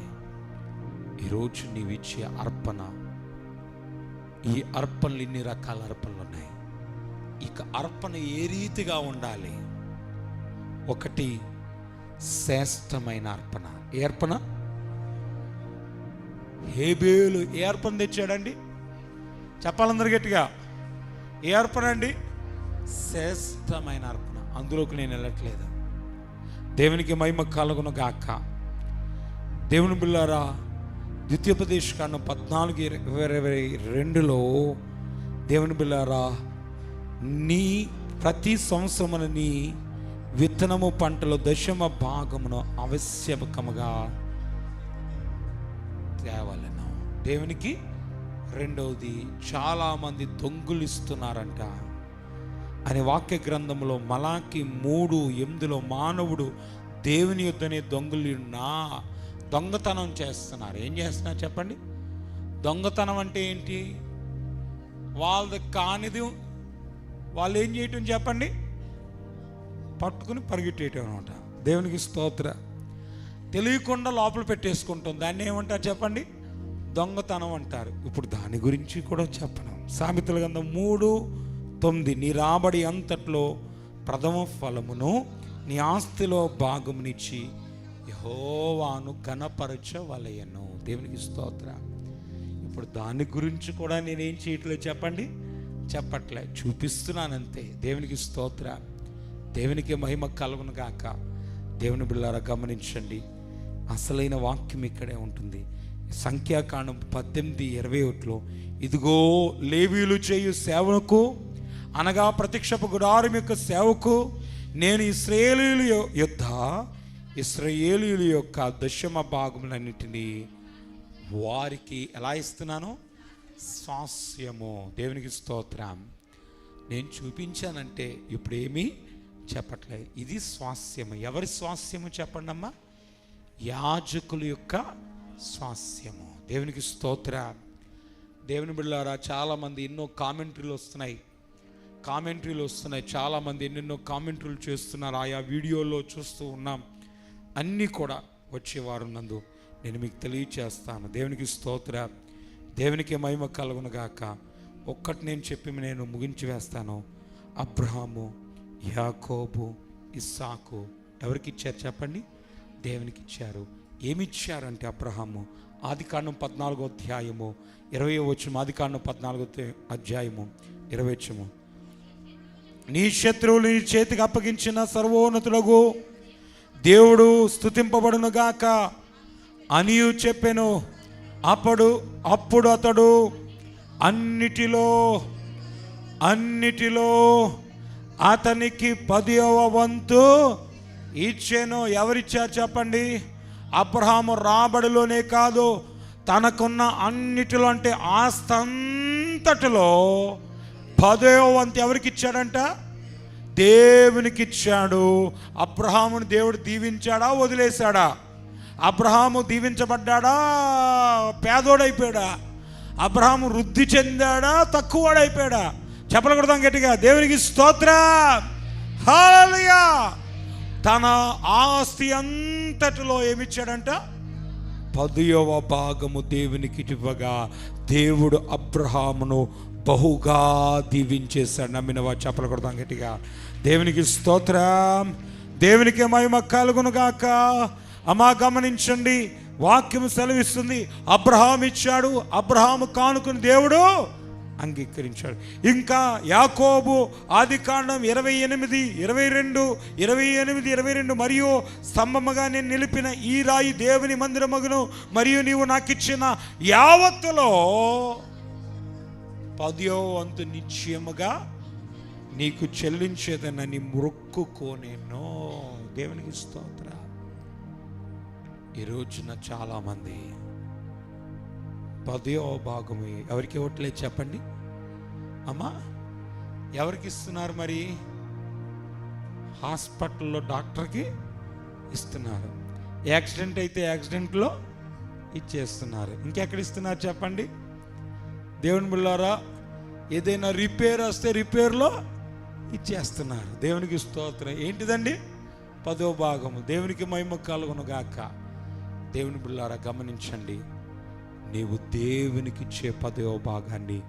ఈరోజు నీవిచ్చే అర్పణ, ఈ అర్పణలు ఇన్ని రకాల అర్పణలు ఉన్నాయి. ఇక అర్పణ ఏ రీతిగా ఉండాలి? ఒకటి శ్రేష్టమైన అర్పణ. ఏ అర్పణ? హేబేలు ఏ అర్పణ తెచ్చాడండి? చెప్పాలందరూ గట్టిగా. ఏ అర్పణ అండి? శ్రేష్టమైన అర్పణ. అందులోకి నేను వెళ్ళట్లేదు. దేవునికి మహిమ కలుగును గాక. దేవుని బిడ్డలారా, ద్వితీయోపదేశకాండం 14:22లో దేవుని బిడ్డలారా, నీ ప్రతి సంవత్సరమున నీ విత్తనము పంటలో 10వ భాగమును ఆవశ్యకముగా తేవాలను. దేవునికి. రెండవది, చాలామంది దొంగులిస్తున్నారంట అని వాక్య గ్రంథంలో మలాకి 3:8లో మానవుడు దేవుని యొద్దనే దొంగతనం చేస్తున్నారు. ఏం చేస్తున్నారు చెప్పండి? దొంగతనం అంటే ఏంటి? వాళ్ళది కానిది వాళ్ళు ఏం చేయటం చెప్పండి? పట్టుకుని పరిగెట్టేయటం అనమాట. దేవునికి స్తోత్ర. తెలియకుండా లోపల పెట్టేసుకుంటాం. దాన్ని ఏమంటారు చెప్పండి? దొంగతనం అంటారు. ఇప్పుడు దాని గురించి కూడా చెప్పను. సామెతల గ్రంథం 3:9 నీ రాబడి అంతట్లో ప్రథమ ఫలమును నీ ఆస్తిలో భాగమునిచ్చి యెహోవాను ఘనపరచవలెను. దేవునికి స్తోత్ర. ఇప్పుడు దాని గురించి కూడా నేనేం చేయట్లేదు చెప్పండి? చెప్పట్లే, చూపిస్తున్నానంతే. దేవునికి స్తోత్ర. దేవునికి మహిమ కలుగును గాక. దేవుని బిడ్డలారా గమనించండి, అసలైన వాక్యం ఇక్కడే ఉంటుంది. సంఖ్యాకాండం 18:21లో ఇదిగో లేవీయులు చేయు సేవకు, అనగా ప్రత్యక్షపు గుడారం యొక్క సేవకు నేను ఇశ్రాయేలీయుల యొక్క 10వ భాగములన్నిటినీ వారికి ఎలా ఇస్తున్నాను? స్వాస్యము. దేవునికి స్తోత్రం. నేను చూపించానంటే ఇప్పుడు ఏమీ చెప్పట్లేదు. ఇది స్వాస్యము. ఎవరి స్వాస్యము చెప్పండి అమ్మా? యాజకుల యొక్క స్వాస్యము. దేవునికి స్తోత్ర. దేవుని బిడ్డలారా, చాలామంది ఎన్నో కామెంటరీలు వస్తున్నాయి. చాలామంది ఎన్నెన్నో కామెంటరీలు చేస్తున్నారు. ఆయా వీడియోలో చూస్తూ ఉన్నాం. అన్నీ కూడా వచ్చేవారు నందు నేను మీకు తెలియచేస్తాను. దేవునికి స్తోత్ర. దేవునికి మహిమ కలుగునుగాక. ఒక్కటి నేను చెప్పి నేను ముగించి వేస్తాను. అబ్రహాము, యాకోబు, ఇస్సాకు ఎవరికి ఇచ్చారు చెప్పండి? దేవునికి ఇచ్చారు. ఏమిచ్చారంటే అబ్రహాము ఆదికాండం 14వ అధ్యాయము 20వ వచనం, ఆదికాండం 14వ అధ్యాయము 20వ వచనం, నీ శత్రువులు నీ చేతికి అప్పగించిన సర్వోన్నతులకు దేవుడు స్తుతింపబడునుగాక అనియు చెప్పెను. అప్పుడు అతడు అన్నిటిలో అతనికి 10వ వంతు ఇచ్చెను. ఎవరిచ్చారు చెప్పండి? అబ్రహాము రాబడిలోనే కాదు, తనకున్న అన్నిటిలో అంటే ఆస్తంతటిలో 10వ వంతు ఎవరికి ఇచ్చాడంట? దేవునికి ఇచ్చాడు. అబ్రహామును దేవుడు దీవించాడా, వదిలేశాడా? అబ్రహాము దీవించబడ్డాడా, పేదోడైపోయాడా? అబ్రహాము వృద్ధి చెందాడా, తక్కువడైపోయాడా? చెప్పకూడదాం గట్టిగా, దేవునికి స్తోత్రం, హల్లెలూయా. తన ఆస్తి అంతటిలో ఏమిచ్చాడంట? 10వ భాగము దేవునికి ఇవ్వగా దేవుడు అబ్రహామును బహుగా దీవించేశాడు. నమ్మినవా? చెప్పకూడదాం గట్టిగా, దేవునికి స్తోత్రం, దేవునికి మహిమ కలుగునుగాక. అమ్మా గమనించండి, వాక్యం సెలవిస్తుంది, అబ్రహాము ఇచ్చాడు, అబ్రహాము కానుకను దేవుడు అంగీకరించాడు. ఇంకా యాకోబు ఆదికాండం 28, 22, 28, మరియు స్తంభముగా నేను నిలిపిన ఈ రాయి దేవుని మందిరమగును, మరియు నీవు నాకు ఇచ్చిన యావత్తులో 10వ వంతు నిశ్చయముగా నీకు చెల్లించేదనని మొక్కుకోనేనో. దేవునికి స్తోత్రం. ఈ రోజున చాలామంది 10వ భాగం ఎవరికి ఇవ్వట్లేదు చెప్పండి అమ్మా? ఎవరికి ఇస్తున్నారు మరి? హాస్పిటల్లో డాక్టర్కి ఇస్తున్నారు, యాక్సిడెంట్ అయితే యాక్సిడెంట్లో ఇచ్చేస్తున్నారు. ఇంకెక్కడ ఇస్తున్నారు చెప్పండి? దేవుని బిడ్డలారా, ఏదైనా రిపేర్ వస్తే రిపేర్లో ఇచ్చేస్తున్నారు. దేవునికి స్తోత్రం. ఏంటిదండి? 10వ భాగము. దేవునికి మహిమ కలుగునుగాక. దేవుని బిడ్డలారా గమనించండి, నీవు దేవునికి ఇచ్చే 10వ భాగాన్ని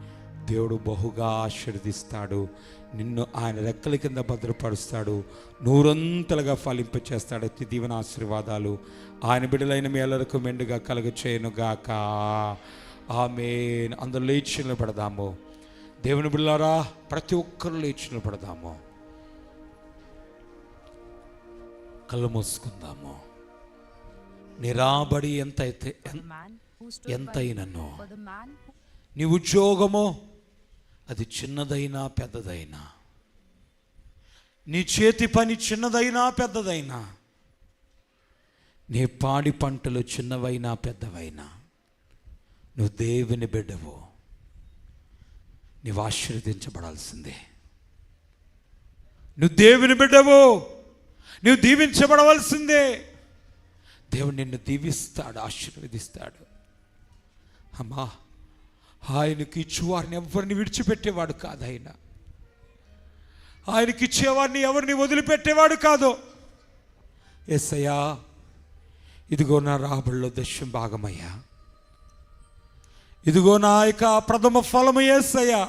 దేవుడు బహుగా ఆశీర్వదిస్తాడు. నిన్ను ఆయన రెక్కల కింద భద్రపరుస్తాడు, నూరంతలుగా ఫలింపచేస్తాడు. దీవెన ఆశీర్వాదాలు ఆయన బిడ్డలైన మీ అందరికీ మెండుగా కలుగ చేయనుగాక. ఆమేన్. అందరూ లేచి నిలబడదాము. దేవుని బిడ్డలారా, ప్రతి ఒక్కరు లేచి నిలబడదాము. కళ్ళు మూసుకుందాము. నిరాబడి ఎంతైనను, నీ ఉద్యోగము అది చిన్నదైనా పెద్దదైనా, నీ చేతి పని చిన్నదైనా పెద్దదైనా, నీ పాడి పంటలు చిన్నవైనా పెద్దవైనా, నువ్వు దేవుని బిడ్డవు, నీవు ఆశీర్వదించబడాల్సిందే. నువ్వు దేవుని బిడ్డవు, నువ్వు దీవించబడవలసిందే. దేవుడు నిన్ను దీవిస్తాడు, ఆశీర్వదిస్తాడు. అమ్మా, ఆయనకి ఇచ్చేవారిని ఎవరిని విడిచిపెట్టేవాడు కాదు. ఆయనకి ఇచ్చేవారిని ఎవరిని వదిలిపెట్టేవాడు కాదు. యేసయ్యా, ఇదిగో నా రాబడిలో 10వ భాగమయ్యా, ఇదిగో నా యొక్క ప్రథమ ఫలము యేసయ్యా,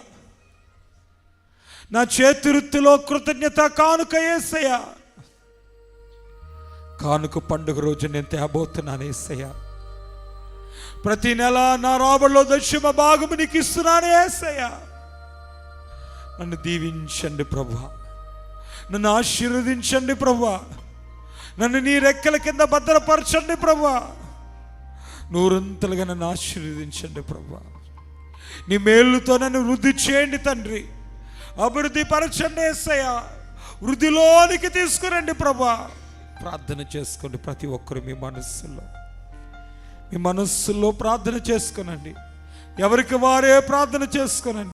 నా చేతివృత్తిలో కృతజ్ఞత కానుక యేసయ్యా. కానుక పండుగ రోజు నేను తేబోతున్నాను యేసయ్యా. ప్రతి నెల నా రాబడిలో 10వ భాగము నీకు ఇస్తున్నాను యేసయ్యా. నన్ను దీవించండి ప్రభువా, నన్ను ఆశీర్వదించండి ప్రభువా, నన్ను నీ రెక్కల కింద భద్రపరచండి ప్రభువా, నూరంతలుగా నన్ను ఆశీర్వదించండి ప్రభువా. నీ మేలుతో నన్ను వృద్ధి చేయండి తండ్రి, అభివృద్ధి పరచండి యేసయ్యా, వృద్ధిలోనికి తీసుకురండి ప్రభువా. ప్రార్థన చేసుకోండి. ప్రతి ఒక్కరు మీ మనస్సులో ప్రార్థన చేసుకోనండి. ఎవరికి వారే ప్రార్థన చేసుకోనండి.